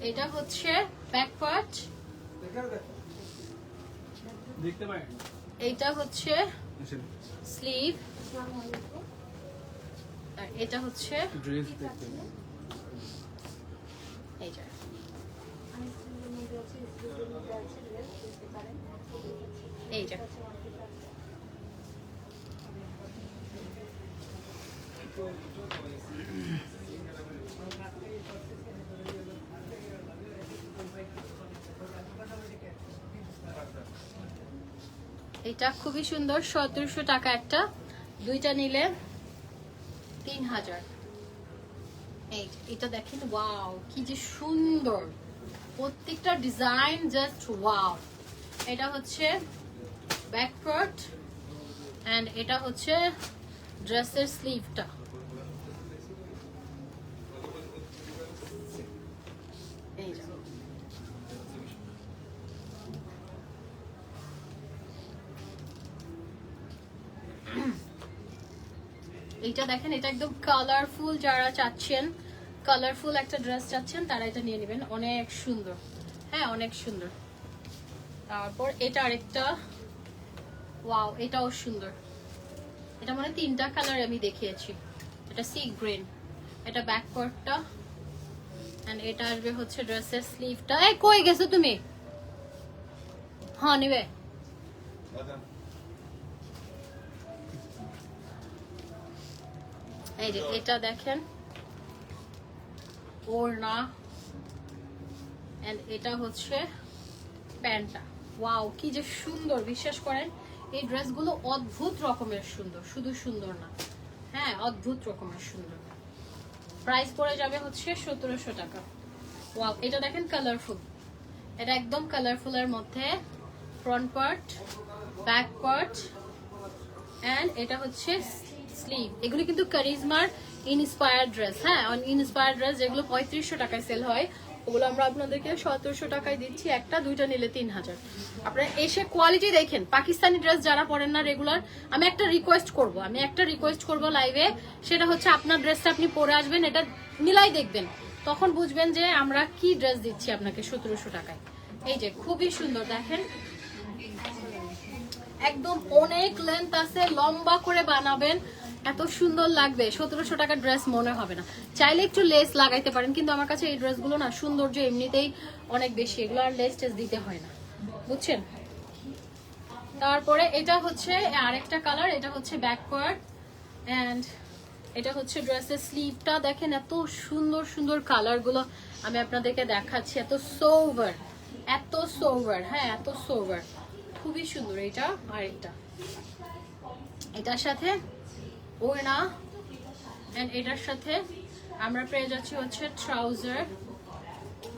এটা হচ্ছে ব্যাক পার্ট, দেখতে পারেন। এটা হচ্ছে স্লিভ, আর এটা হচ্ছে ড্রেস দেখতে এই যে এই যে এটা খুবই সুন্দর। 1700 টাকা একটা, দুইটা নিলে 3000। এই এটা দেখেন, ওয়াও, কি যে সুন্দর। প্রত্যেকটা ডিজাইন জাস্ট ওয়াও। এটা হচ্ছে ব্যাক পার্ট, এন্ড এটা হচ্ছে ড্রেসের স্লিভটা। এই যে এইটা দেখেন, এটা একদম কালারফুল, যারা চাচ্ছেন কালারফুল একটা ড্রেস চাচ্ছেন তারা এটা নিয়ে নেবেন, অনেক সুন্দর। হ্যাঁ অনেক সুন্দর। তারপর এটা আরেকটা, ওয়াও এটাও সুন্দর। এটা মানে 3টা কালার আমি দেখিয়েছি। এটা সি গ্রিন, এটা ব্যাক পার্টটা, এন্ড এটা আসবে হচ্ছে ড্রেসের স্লিভটা। এই কই গেছো তুমি? হ্যাঁ নিবে। এই যে এটা দেখেন ওড়না, এন্ড এটা হচ্ছে প্যান্টটা। ওয়াও কি যে সুন্দর, বিশ্বাস করেন এই ড্রেসগুলো অদ্ভুত রকমের সুন্দর, শুধু সুন্দর না, হ্যাঁ অদ্ভুত রকমের সুন্দর। প্রাইস পড়ে যাবে হচ্ছে 1700 টাকা। ওয়াও এটা দেখেন কালারফুল, এটা একদম কালারফুলের মধ্যে front part, back part, and এটা হচ্ছে স্লিভ। এগুলো কিন্তু কারিজমার ইনস্পায়ার্ড ড্রেস। হ্যাঁ ইনস্পায়ার্ড ড্রেস যেগুলো 3500 টাকায় সেল হয়, ওগুলো আমরা আপনাদেরকে 1700 টাকায় দিচ্ছি। একটা দুইটা নিলে 3000। আপনারা এসে কোয়ালিটি দেখেন। পাকিস্তানি ড্রেস যারা পরেন না রেগুলার, আমি একটা রিকোয়েস্ট করব লাইভে, সেটা হচ্ছে আপনার ড্রেসটা আপনি পরে আসবেন, এটা মিলাই দেখবেন, তখন বুঝবেন যে আমরা কি ড্রেস দিচ্ছি আপনাকে 1700 টাকায়। এই যে খুবই সুন্দর দেখেন, একদম অনেক লেন্থ আছে, লম্বা করে বানাবেন, এত সুন্দর লাগবে। 1700 টাকার ড্রেস মনে হবে না। চাইলে একটু লেস লাগাইতে পারেন, কিন্তু আমার কাছে এই ড্রেসগুলো না সৌন্দর্য এমনিতেই অনেক বেশি, এগুলো আর লেস টেস দিতে হয় না, বুঝছেন। তারপরে এটা হচ্ছে আরেকটা কালার, এটা হচ্ছে ব্যাক পার্ট, এন্ড এটা হচ্ছে ড্রেসের স্লিভটা। দেখেন এত সুন্দর সুন্দর কালার গুলো আমি আপনাদেরকে দেখাচ্ছি, এত সোভার, হ্যাঁ এত সোভার, খুবই সুন্দর। এটা আর এটার সাথে ওড়না, এন্ড এটার সাথে আমরা পেয়ে যাচ্ছি হচ্ছে ট্রাউজার।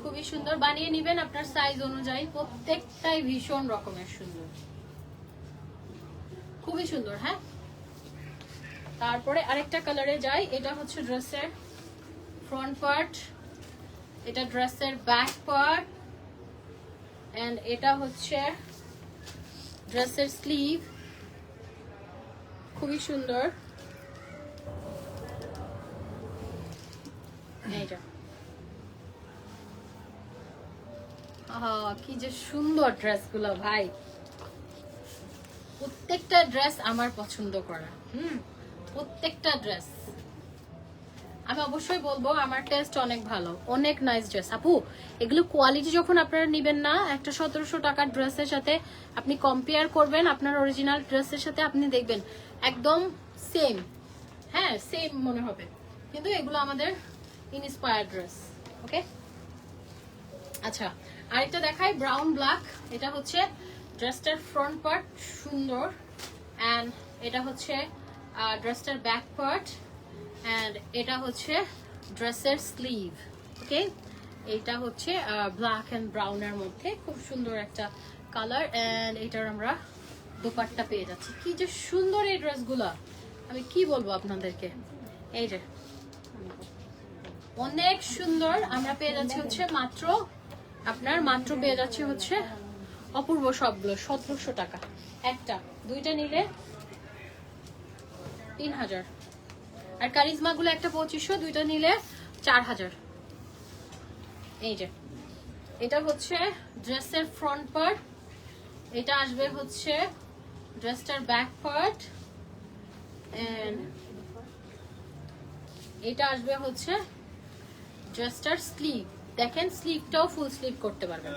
খুবই সুন্দর, বানিয়ে নেবেন আপনার সাইজ অনুযায়ী, প্রত্যেকটাই ভীষণ রকমের সুন্দর, খুবই সুন্দর। হ্যাঁ তারপরে আরেকটা কালারে যাই, এটা হচ্ছে ড্রেসের ফ্রন্ট পার্ট, এটা ড্রেসের ব্যাক পার্ট, এন্ড এটা হচ্ছে ড্রেসের স্লিভ, খুবই সুন্দর। এইটা কি যে সুন্দর ড্রেসগুলো ভাই, প্রত্যেকটা ড্রেস আমার পছন্দ করা। প্রত্যেকটা ড্রেস আমি অবশ্যই বলবো আমার টেস্ট অনেক ভালো, অনেক নাইস ড্রেস। আপু এগুলো কোয়ালিটি যখন আপনারা নিবেন না, একটা 1700 টাকার ড্রেসের সাথে আপনি কম্পেয়ার করবেন আপনার অরিজিনাল ড্রেসের সাথে, আপনি দেখবেন একদম সেম, হ্যাঁ সেম মনে হবে, কিন্তু এগুলো আমাদের ইনস্পায়ার্ড ড্রেস। ওকে আচ্ছা আরেকটা দেখাই, ব্রাউন ব্ল্যাক। এটা হচ্ছে ড্রেসটার ফ্রন্ট পার্ট, সুন্দর, এন্ড এটা হচ্ছে ড্রেসটার ব্যাক পার্ট, এন্ড এটা হচ্ছে ড্রেসের স্লিভ। ওকে এইটা হচ্ছে ব্ল্যাক এন্ড ব্রাউনের মধ্যে খুব সুন্দর একটা কালার, এন্ড এটার আমরা দোপাট্টা পেয়ে যাচ্ছি। কি যে সুন্দর এই ড্রেসগুলো, আমি কি বলবো আপনাদেরকে। এই যে অনেক সুন্দর, আমরা পেয়ে যাচ্ছি হচ্ছে মাত্র পেয়ে যাচ্ছি হচ্ছে অপূর্ব সবগুলো 1700 টাকা। একটা দুইটা নিলে 3000, আর কারিজমা গুলো একটা 2500, দুইটা নিলে 4000। এই যে এটা হচ্ছে ড্রেসের ফ্রন্ট পার্ট, এটা আসবে হচ্ছে ড্রেসটার ব্যাক পার্ট, এন্ড এটা আসবে হচ্ছে ড্রেসটার স্লিভ। দেখেন স্লিভটাও ফুল স্লিভ করতে পারবেন।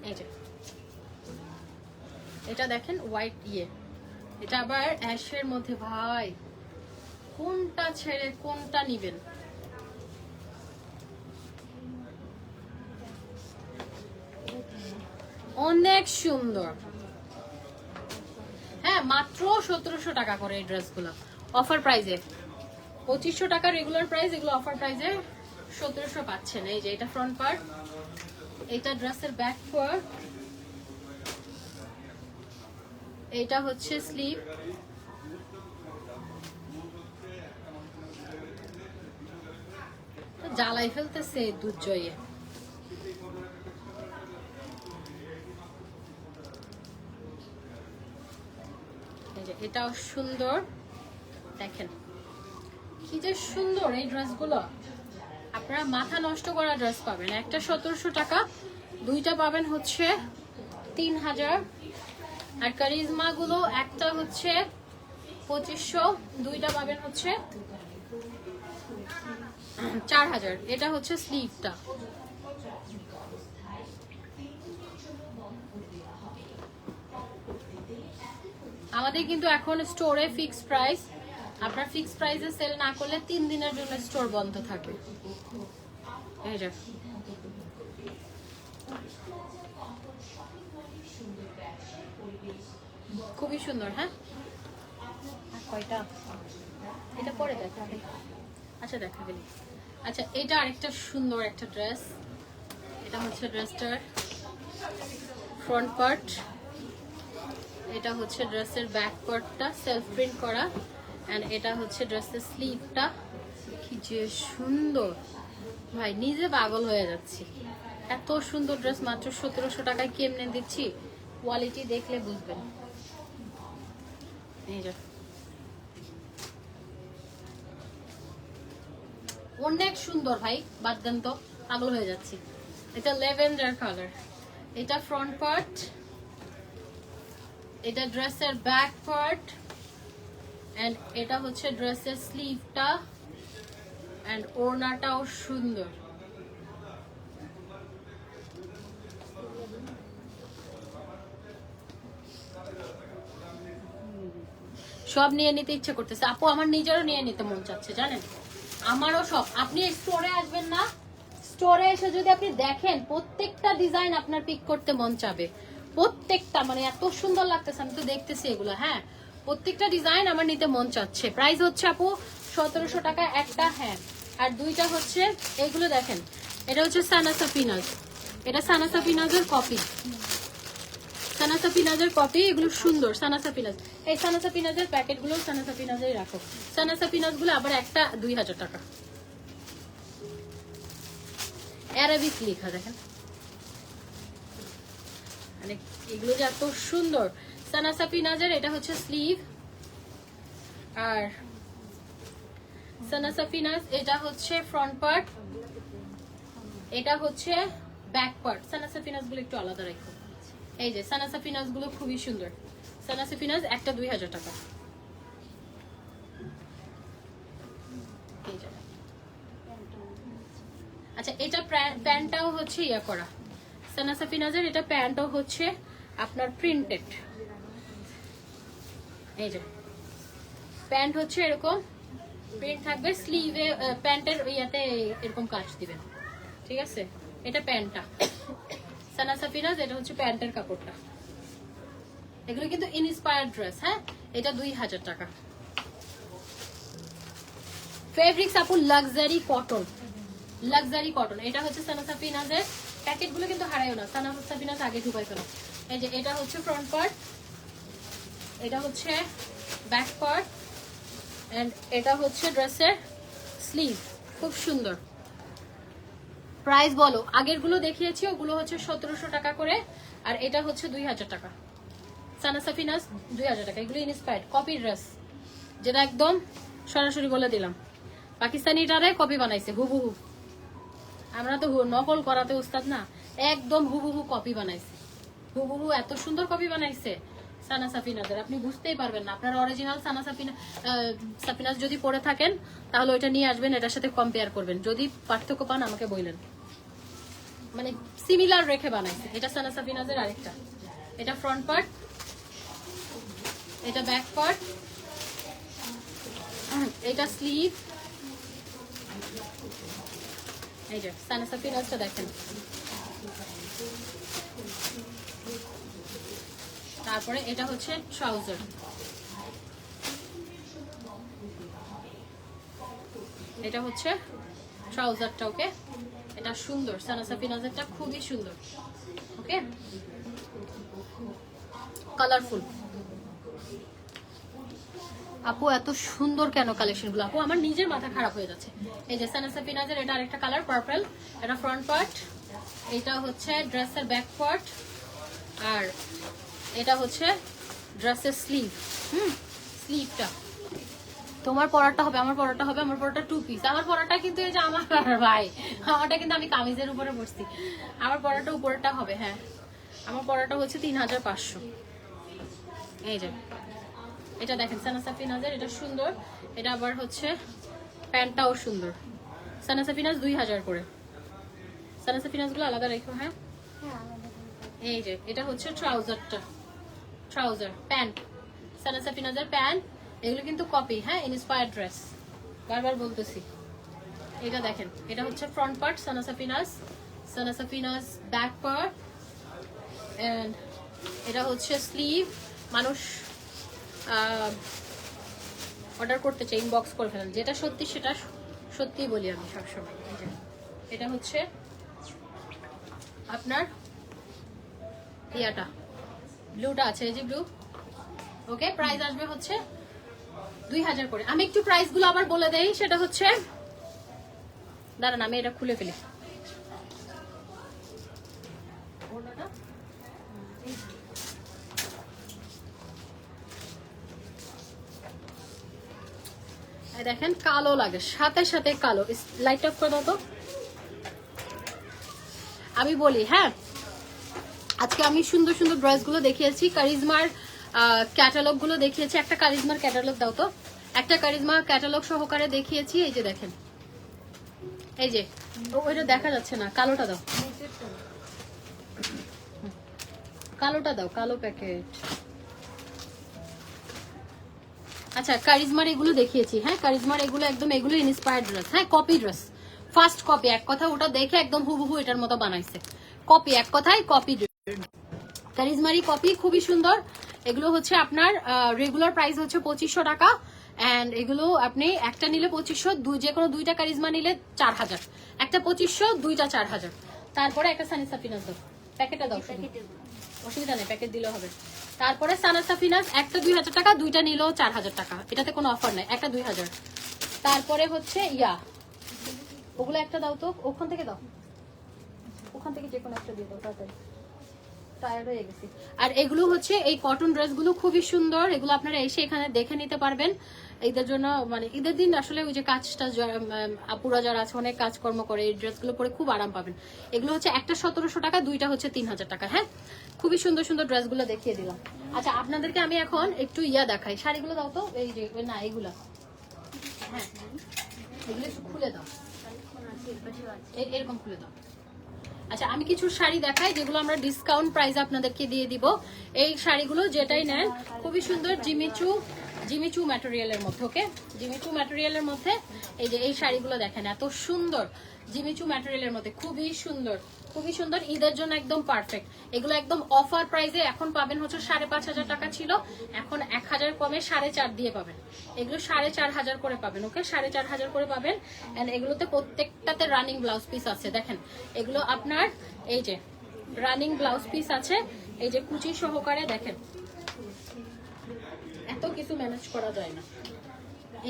এই যে এটা দেখেন হোয়াইট, এটা আবার অ্যাশের মধ্যে। ভাই কোনটা ছেড়ে কোনটা নিবেন? অনেক সুন্দর। হ্যাঁ মাত্র 1700 টাকা করে এই ড্রেসগুলো, অফার প্রাইজে। 2500 টাকা রেগুলার প্রাইস, এগুলো অফার প্রাইজে 1700 পাচ্ছেন। এই যে এটা ফ্রন্ট পার্ট, এটা ড্রেসের ব্যাক পার্ট, এটা হচ্ছে স্লিভ, জ্বালাই ফেলতেছে দুর্জয়ে। এটাও সুন্দর, দেখেন কি যে সুন্দর এই ড্রেসগুলো। আপনারা মাথা নষ্ট করা ড্রেস পাবেন। একটা 1700 টাকা, দুইটা পাবেন হচ্ছে 3000। আর কারিজমা গুলো একটা হচ্ছে 2500, দুইটা পাবেন হচ্ছে 4000। এটা হচ্ছে স্লিভটা। আমাদের কিন্তু এখন স্টোরে ফিক্সড প্রাইস। আপনার ফিক্সড প্রাইসে সেল না করলে 3 দিনের জন্য স্টোর বন্ধ থাকে। এই যে খুবই সুন্দর। হ্যাঁ, আর কয়টা এটা পরে দেখা, আচ্ছা দেখা গেলি। আচ্ছা, এটা আরেকটা সুন্দর একটা ড্রেস। এটা হচ্ছে ড্রেসটার ফ্রন্ট পার্ট, এটা হচ্ছে ড্রেসের ব্যাক পার্টটা সেলফ প্রিন্ট করা, এন্ড এটা হচ্ছে ড্রেসের স্লিভটা। কি যে সুন্দর ভাই, নিজে পাগল হয়ে যাচ্ছি। এত সুন্দর ড্রেস মাত্র 1700 টাকায় কেমনে দিচ্ছি, কোয়ালিটি দেখলে বুঝবেন। এই যে অনেক সুন্দর ভাই, বাদ দেন তো, পাগল হয়ে যাচ্ছি। এটা ল্যাভেন্ডার কালার, এটা ফ্রন্ট পার্ট, এটা ড্রেসের ব্যাক পার্ট, এন্ড এটা হচ্ছে ড্রেসের স্লিভটা, এন্ড ওড়নাটাও সুন্দর। সব নিয়ে নিতে ইচ্ছে করতেছে আপু, আমার নিজেরও নিয়ে নিতে মন চাচ্ছে জানেন, আমারও সব। আপনি স্টোরে আসবেন না, স্টোরে এসে যদি আপনি দেখেন প্রত্যেকটা ডিজাইন আপনার পিক করতে মন চাবে, প্রত্যেকটা, মানে এত সুন্দর লাগতেছে। আমি তো দেখতেছি এগুলো, হ্যাঁ প্রত্যেকটা ডিজাইন আমার নিতে মন চাচ্ছে। প্রাইস হচ্ছে আপু 1700 টাকা একটা, হ্যাঁ। আর দুইটা হচ্ছে এইগুলো দেখেন, এটা হচ্ছে সানা সাফিনাজ, এটা সানা সাফিনাজের কপি, সানা সাফিনাজের কপি। এগুলো সুন্দর সানা সাফিনাজ। এই সানা সাফিনাজের প্যাকেট গুলো সানা সাফিনাজেই রাখো। সানা সাফিনাজ গুলো আবার একটা 2000 টাকা। অ্যারাবিক লেখা দেখেন, মানে এগুলো যে এত সুন্দর। সানা সাফিনাজের এটা হচ্ছে স্লিভ, আর সানা সাফিনাজ এটা হচ্ছে ফ্রন্ট পার্ট, এটা হচ্ছে ব্যাক পার্ট। সানা সাফিনাজ গুলো একটু আলাদা রাখো। এই যে সানা সাফিনাজ গুলো খুবই সুন্দর। সানা সাফিনাজ একটা 2000 টাকা। আচ্ছা, এটা প্যান্টটাও হচ্ছে ইয়া করা, সানা সাফিনাজের এটা প্যান্টও হচ্ছে আপনার প্রিন্টেড। এই যে প্যান্ট হচ্ছে এরকম প্রিন্ট থাকবে, স্লিভে প্যান্টের ইয়াতে এরকম কাজ দিবেন, ঠিক আছে। এটা প্যান্টটা সানা সাফিনাজ, এটা হচ্ছে প্যান্টের কাপড়টা। এগুলো কিন্তু ইনস্পায়ার্ড ড্রেস, হ্যাঁ। এটা 2000 টাকা। ফেব্রিক্স আপু লাক্সারি কটন, লাক্সারি কটন। এটা হচ্ছে সানা সাফিনাজের, প্যাকেট গুলো কিন্তু হারাইও না, সানা সাফিনাজ আগে ঢুকাই ফেলো। এই যে এটা হচ্ছে ফ্রন্ট পার্ট, এটা হচ্ছে ব্যাক পার্ট, এন্ড এটা হচ্ছে ড্রেসের স্লিভ। খুব সুন্দর। প্রাইস বলো, আগের গুলো দেখিয়েছি ওগুলো হচ্ছে 1700 টাকা করে, আর এটা হচ্ছে 2000 টাকা। সানা সাফিনাজ 2000 টাকা। এগুলো ইনস্পায়ার্ড কপি ড্রেস, যেটা একদম সরাসরি বলে দিলাম, পাকিস্তানিটারে কপি বানাইছে হুবহু। আমরা তো নকল করাতে উস্তাদ না, একদম হুবহু কপি বানাইছে, হুবহু এত সুন্দর কপি বানাইছে সানা সাফিনাজের, আপনি বুঝতেই পারবেন না। আপনার অরিজিনাল সানা সাফিনাজ যদি পরে থাকেন তাহলে ওইটা নিয়ে আসবেন, এটার সাথে কম্পেয়ার করবেন। যদি পার্থক্য পান আমাকে বললেন, মানে সিমিলার রেখে বানাইছে। এটা সানা সাফিনাজের আরেকটা, এটা ফ্রন্ট পার্ট, এটা ব্যাক পার্ট, এটা স্লিভ। এই যে সানা সাফিনাজটা দেখেন, তারপরে এটা হচ্ছে ট্রাউজার, এটা হচ্ছে ট্রাউজারটা। ওকে, এটা সুন্দর, সানা সাফিনাজেরটা খুবই সুন্দর। ওকে, কালারফুল। আপু এত সুন্দর কেন কালেকশন গুলো আপু, আমার নিজের মাথা খারাপ হয়ে যাচ্ছে। এই যে সানা সাফিনাজের এটা আরেকটা কালার পার্পল, এটা ফ্রন্ট পার্ট, এটা হচ্ছে ড্রেসের ব্যাক পার্ট, আর এটা হচ্ছে ড্রেসের স্লিভ। স্লিভটা। তোমার পরাটা হবে, আমার পরাটা হবে, আমার পরাটা 2 পিস। আমার পরাটা কিন্তু এই যে আমার ভাই, আমারটা কিন্তু আমি কামিজের উপরে বসছি, আমার পরাটা উপরেটা হবে। হ্যাঁ, আমার পরাটা হচ্ছে 3500। এই যে এটা দেখেন সানা সাফিনাজের, এটা সুন্দর। এটা আবার হচ্ছে প্যান্টটাও সুন্দর। সানা সাফিনাজ 2000 করে। সানা সাফিনাজ গুলো আলাদা রেখো। হ্যাঁ, এই যে এটা হচ্ছে ট্রাউজারটা, ট্রাউজার প্যান্ট, সানা সাফিনাজের প্যান্ট। এগুলো কিন্তু কপি, হ্যাঁ, ইন্সপায়ার্ড ড্রেস, বারবার বলতেছি। এটা দেখেন, এটা হচ্ছে front part Sana Safinaz back part, and এটা হচ্ছে স্লিভ। মানুষ অর্ডার করতে চাই, ইনবক্স করে ফেলেন, যেটা সত্যি সেটা সত্যিই বলি আমি সবসময়। এটা হচ্ছে আপনার ইয়াটা, ব্লুটা আছে, এই যে ব্লু। ওকে, প্রাইস আসবে হচ্ছে 2000 করে। আমি একটু প্রাইস গুলো আবার বলে দেই, সেটা হচ্ছে, দাঁড়ান আমি এটা খুলে ফেলি। দেখেন কালো লাগে, সাথে সাথে কালো। লাইট অফ করে দাও তো। আমি বলি, হ্যাঁ, আজকে আমি সুন্দর সুন্দর ড্রেস গুলো দেখিয়েছি, কারিজমার ক্যাটালগ গুলো দেখিয়েছি। একটা কারিজমার ক্যাটালগ দাও তো, একটা কারিজমা ক্যাটালগ সহকারে দেখিয়েছি। এই যে দেখেন, এই যে ওইটা দেখা যাচ্ছে না, কালোটা দাও, কালোটা দাও, কালো প্যাকেট। আচ্ছা, কারিজমার এগুলো দেখিয়েছি। হ্যাঁ, কারিজমার এগুলো একদম, এগুলো ইন্সপায়ার্ড ড্রেস, হ্যাঁ, কপি ড্রেস, ফার্স্ট কপি। এক কথা ওটা দেখে একদম হুবহু এটার মতো বানাইছে, কপি, এক কথায় কপি। কারিজমারি কপি, খুবই সুন্দর। এগুলো হচ্ছে আপনার রেগুলার প্রাইস হচ্ছে 2500 টাকা, এন্ড এগুলো আপনি একটা নিলে 2500, যে কোনো দুইটা কারিজমা নিলে 4000, একটা 2500, দুইটা 4000। তারপরে একটা সানি সাফিনাজ দাও, প্যাকেটটা দাও, অসুবিধা নেই, প্যাকেট দিলে হবে। তারপরে সানা সাফিনাজ একটা 2000 টাকা, দুইটা নিলেও 4000 টাকা, এটাতে কোনো অফার নাই, একটা 2000। তারপরে হচ্ছে ইয়া, ওগুলো একটা দাও তো, ওখান থেকে দাও, ওখান থেকে যে কোনো একটা দিয়ে দাও তাড়াতাড়ি, টায়ার্ড হয়ে গেছি। আর এগুলো হচ্ছে এই কটন ড্রেসগুলো খুবই সুন্দর, এগুলো আপনারা এসে এখানে দেখে নিতে পারবেন। ঈদের জন্য, মানে ঈদের দিন আসলে ওই যে কাজটা, আপুরা যারা আছে অনেক কাজকর্ম করে, এই ড্রেসগুলো পরে খুব আরাম পাবেন। এগুলো হচ্ছে একটা 1700 টাকা, দুইটা হচ্ছে 3000 টাকা। হ্যাঁ, খুবই সুন্দর সুন্দর ড্রেসগুলো দেখিয়ে দিলাম। আচ্ছা, আপনাদেরকে আমি এখন একটু ইয়া দেখাই, শাড়িগুলো দাও তো, এই যে না এগুলা, হ্যাঁ এগুলো একটু খুলে দাও, এরকম খুলে দাও। আচ্ছা, আমি কিছু শাড়ি দেখাই যেগুলো আমরা ডিসকাউন্ট প্রাইস আপনাদেরকে দিয়ে দিব। এই শাড়িগুলো যেটাই নেন খুবই সুন্দর, জিমিচু ম্যাটেরিয়ালের মধ্যে। ওকে, জিমিচু ম্যাটেরিয়ালের মধ্যে এই যে এই শাড়িগুলো দেখেন, এত সুন্দর, জিমিচু ম্যাটেরিয়ালের মধ্যে, খুবই সুন্দর, খুবই সুন্দর। ঈদের জন্য একদম পারফেক্ট। এগুলো একদম অফার প্রাইসে এখন পাবেন হচ্ছে 5500 টাকা ছিল, এখন 1000 কমে 4.5 দিয়ে পাবেন। এগুলো 4500 করে পাবেন। ওকে, 4500 করে পাবেন। এন্ড এগুলোতে প্রত্যেকটাতে রানিং ব্লাউজ পিস আছে। দেখেন, এগুলো আপনার এই যে রানিং ব্লাউজ পিস আছে, এই যে কুচি সহকারে। দেখেন, এত কিছু ম্যানেজ করা যায় না।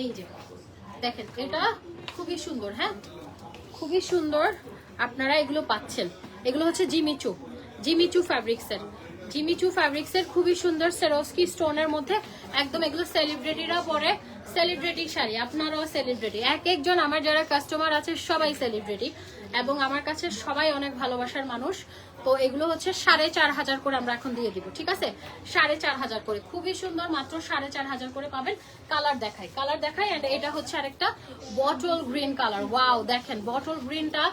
এই যে দেখেন, এটা খুবই সুন্দর। হ্যাঁ, খুবই সুন্দর, আপনারা এগুলো পাচ্ছেন। এগুলো হচ্ছে জিমিচু ফ্যাব্রিক্সের খুবই সুন্দর সেরোস্কি স্টোনের মধ্যে একদম। এগুলো সেলিব্রিটিরা পরে, সেলিব্রিটি শাড়ি, আপনারাও সেলিব্রিটি। এক একজন আমার যারা কাস্টমার আছে সবাই সেলিব্রিটি, এবং আমার কাছে সবাই অনেক ভালোবাসার মানুষ। তো এগুলো হচ্ছে 4500 করে আমরা এখন দিয়ে দিব। ঠিক আছে, 4500 করে, খুবই সুন্দর, মাত্র 4500 করে পাবেন। কালার দেখাই, এন্ড এটা হচ্ছে আরেকটা বটল গ্রিন কালার। ওয়াও, দেখেন বটল গ্রিনটা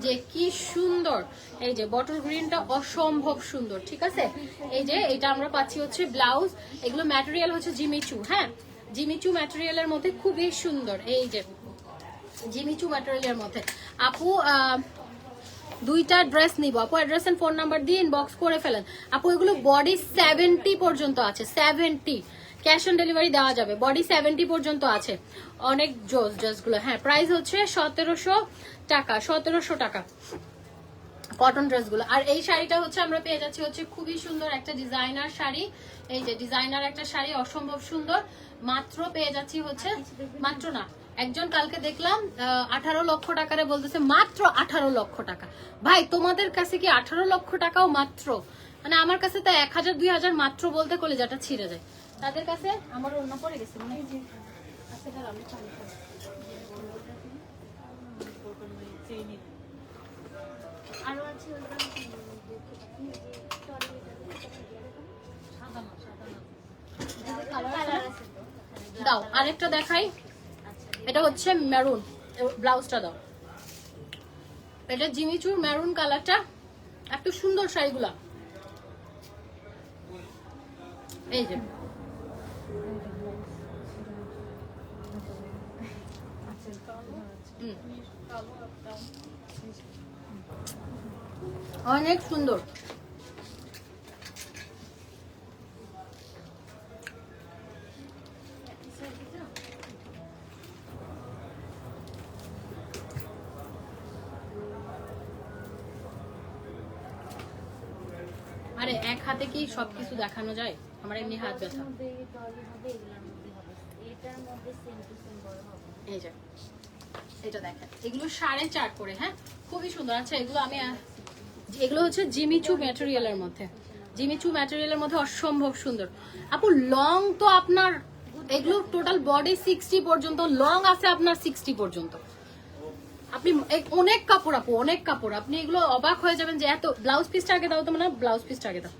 যে কি সুন্দর, এই যে বটল গ্রিনটা অসম্ভব সুন্দর। ঠিক আছে, এই যে এটা আমরা পাচ্ছি হচ্ছে ব্লাউজ। এগুলো ম্যাটেরিয়াল হচ্ছে জিমিচু। হ্যাঁ, জিমিচু ম্যাটেরিয়ালের মধ্যে খুবই সুন্দর। এই যে জিমিচু ম্যাটেরিয়ালের মধ্যে আপু দুইটা ড্রেস নিব। আপু অ্যাড্রেস এন্ড ফোন নাম্বার দিয়ে ইনবক্স করে ফেলেন। আপু এগুলো বডি 70 পর্যন্ত আছে, 70, ক্যাশ অন ডেলিভারি দেওয়া যাবে। বডি 70 পর্যন্ত আছে, অনেক জোস ড্রেসগুলো। হ্যাঁ, প্রাইস হচ্ছে 1700 টাকা কটন ড্রেসগুলো। আর এই শাড়িটা হচ্ছে আমরা পেয়ে যাচ্ছি হচ্ছে খুবই সুন্দর একটা ডিজাইনার শাড়ি। এই যে ডিজাইনার একটা শাড়ি, অসম্ভব সুন্দর, মাত্র পেয়ে যাচ্ছি হচ্ছে, মাত্র না, একজন কালকে দেখলাম 18 লক্ষ টাকারে বলতেছে, মাত্র 18 লক্ষ টাকা। ভাই, তোমাদের কাছে কি 18 লক্ষ টাকাও মাত্র? মানে আমার কাছে তো 1000 2000 মাত্র বলতে কলেজাটা ছিঁড়ে যায়। তাদের কাছে আমার অন্য পড়ে গেছে মনে হয়। আচ্ছা দাঁড়াও, আমি পানি খাই। আরো আছে কালার আছে তো। দাও আরেকটা দেখাই। এটা হচ্ছে মেরুন, ব্লাউজটা দাও। এটা জিমিচুর মেরুন কালারটা, একটু সুন্দর শাড়িগুলা। এই যে অনেক সুন্দর। আরে এক হাতে কি সবকিছু দেখানো যায়? আমার এমনি হাত ব্যথা। মধ্যে ডলি হবে, এগুলোর মধ্যে হবে, এটার মধ্যে সেম টু সেম বড় হবে। এই যে এটা দেখেন, এগুলো 4.5 করে, হ্যাঁ খুবই সুন্দর। আচ্ছা এগুলো আমি এগুলো হচ্ছে জিমিচু ম্যাটেরিয়ালের মধ্যে, জিমিচু ম্যাটেরিয়ালের মধ্যে অসম্ভব সুন্দর। আপু লং তো আপনার এগুলো টোটাল বডি 60 পর্যন্ত, লং আছে আপনার 60 পর্যন্ত। আপনি অনেক কাপড় আপু, অনেক কাপড়। আপনি এগুলো অবাক হয়ে যাবেন যে এত। ব্লাউজ পিসটা আগে দাও তো, মানে ব্লাউজ পিসটা আগে দাও।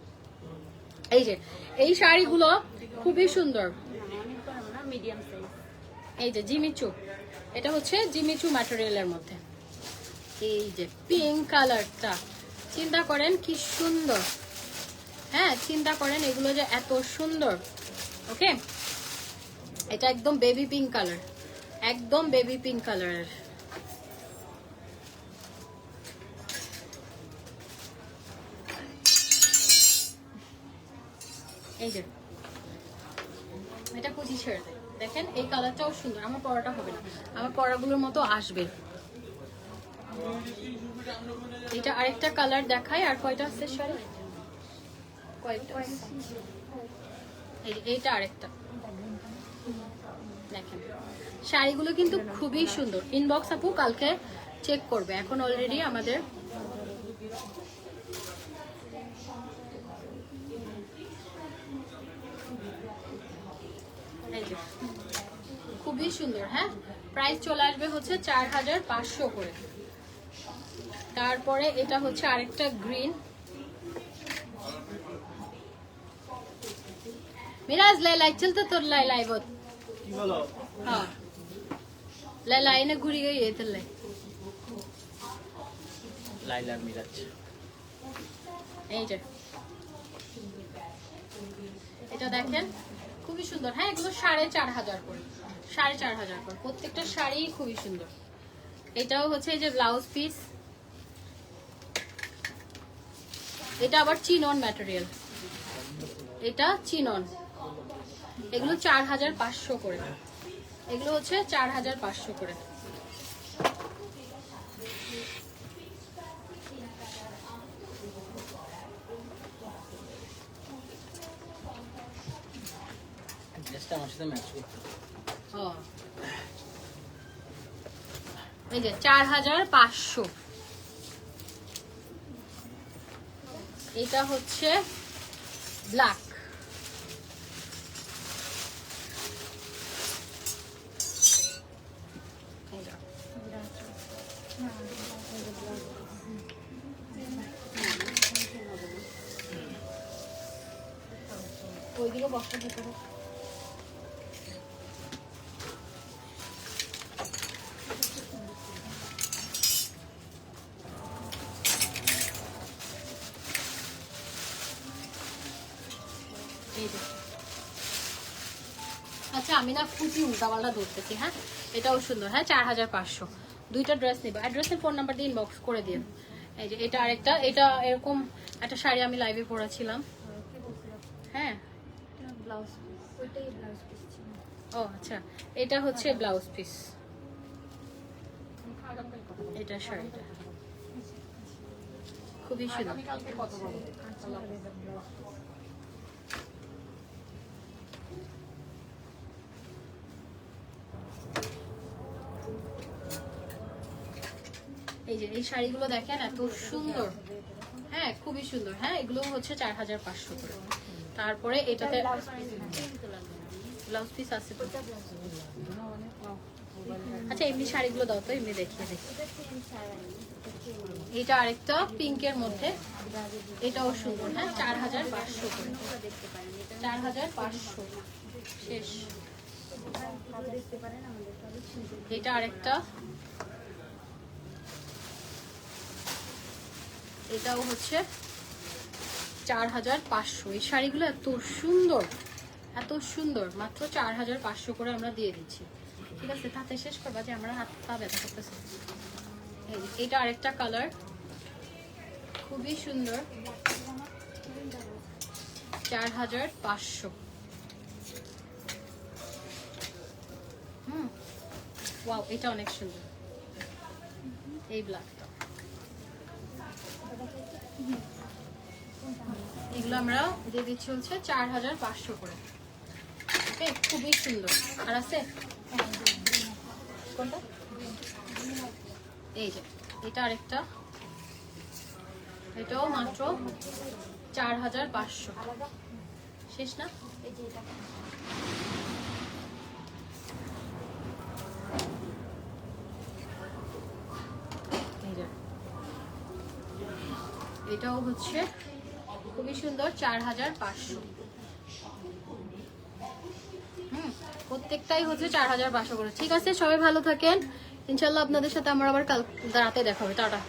এই যে এই শাড়িগুলো খুবই সুন্দর। Medium size. এই যে জিমিচু, এটা হচ্ছে জিমিচু ম্যাটেরিয়ালের মধ্যে। এই যে পিঙ্ক কালারটা, চিন্তা করেন কি সুন্দর। হ্যাঁ চিন্তা করেন এগুলো যে এত সুন্দর। ওকে, এটা একদম বেবি পিঙ্ক কালার, একদম বেবি পিঙ্ক কালারের। এই যে এটা কুচি ছেড়ে দেয়, দেখেন এই কালারটাও সুন্দর। আমার পরাটা হবে না, আমার পরাগুলোর মতো আসবে। এটা আরেকটা কালার দেখাই। আর কয়টা আছে শাড়ি? কয়টা? এইটা আরেকটা দেখেন। শাড়িগুলো কিন্তু খুবই সুন্দর। ইনবক্স আপু কালকে চেক করবে, এখন অলরেডি আমাদের খুবই সুন্দর। হ্যাঁ প্রাইস চলে আসবে হচ্ছে 4500 করে। তারপরে এটা হচ্ছে আরেকটা গ্রিন। মিরাজ লাই লাই চলতে তোর লাই লাই বত কি বলো? হ্যাঁ লাই লাই ने ঘুরি গই এতে লাই লাইলার মিরাজ। এই যে এটা দেখেন খুবই সুন্দর। হ্যাঁ এগুলো 4500 করে, 4500 করে প্রত্যেকটা শাড়ি খুবই সুন্দর। এটাও হচ্ছে এই যে ব্লাউজ পিস। এটা আবার চিনন ম্যাটেরিয়াল, এটা চিনন। এগুলো 4500 করে, এগুলো হচ্ছে 4500 করে। ড্রেসটা আমার সাথে ম্যাচ করতে। ও এই যে 4500। এটা হচ্ছে ব্ল্যাক। ওইগুলো বক্সের ভিতরে আচ্ছা আমি না কুচি উল্টাপাল্টা ধরতেছি। হ্যাঁ এটাও সুন্দর। হ্যাঁ 4500। দুইটা ড্রেস নিব। অ্যাড্রেসের ফোন নাম্বার দিয়ে ইনবক্স করে দিন। এই যে এটা আরেকটা, এটা এরকম একটা শাড়ি আমি লাইভে পরেছিলাম। হ্যাঁ ব্লাউজ ওইটাই ব্লাউজ পিস ছিল। ও আচ্ছা এটা হচ্ছে ব্লাউজ পিস, এটা শাড়িটা খুবই সুন্দর। এই যে এই শাড়িগুলো দেখেন এত সুন্দর। হ্যাঁ খুবই সুন্দর। হ্যাঁ এগুলো হচ্ছে 4500 করে। তারপরে এটাতে ব্লাউজ পিস আছে তো। আচ্ছা এমনি শাড়িগুলো দাও তো, এমনি দেখিয়ে দেখি। এটা আরেকটা পিঙ্কের মধ্যে, এটাও সুন্দর। হ্যাঁ 4500 করে, 4500 শেষ। এটা আরেকটা, এটাও হচ্ছে 4500। এই শাড়িগুলো এত সুন্দর, এত সুন্দর, মাত্র 4500 করে আমরা দিয়ে দিচ্ছি। ঠিক আছে, তাতে শেষ করবা যে আমরা হাত পা ব্যথা করতেছে। এটা আরেকটা কালার, খুবই সুন্দর, 4500। ওয়াও, এটা অনেক সুন্দর, এই ব্ল্যাকটা। এগুলো আমরা দিয়ে দিচ্ছি হচ্ছে 4500 করে। ওকে, খুবই সুন্দর। আর আছে কোনটা? এই যে এটা আরেকটা, এটাও মাত্র 4500। শেষ না? এই যে এটাও হচ্ছে খুবই সুন্দর, 4500। প্রত্যেকটাই হচ্ছে 4500 করে। ঠিক আছে, সবাই ভালো থাকেন, ইনশাল্লাহ আপনাদের সাথে আমার আবার কাল রাতে দেখা হবে। টাটা।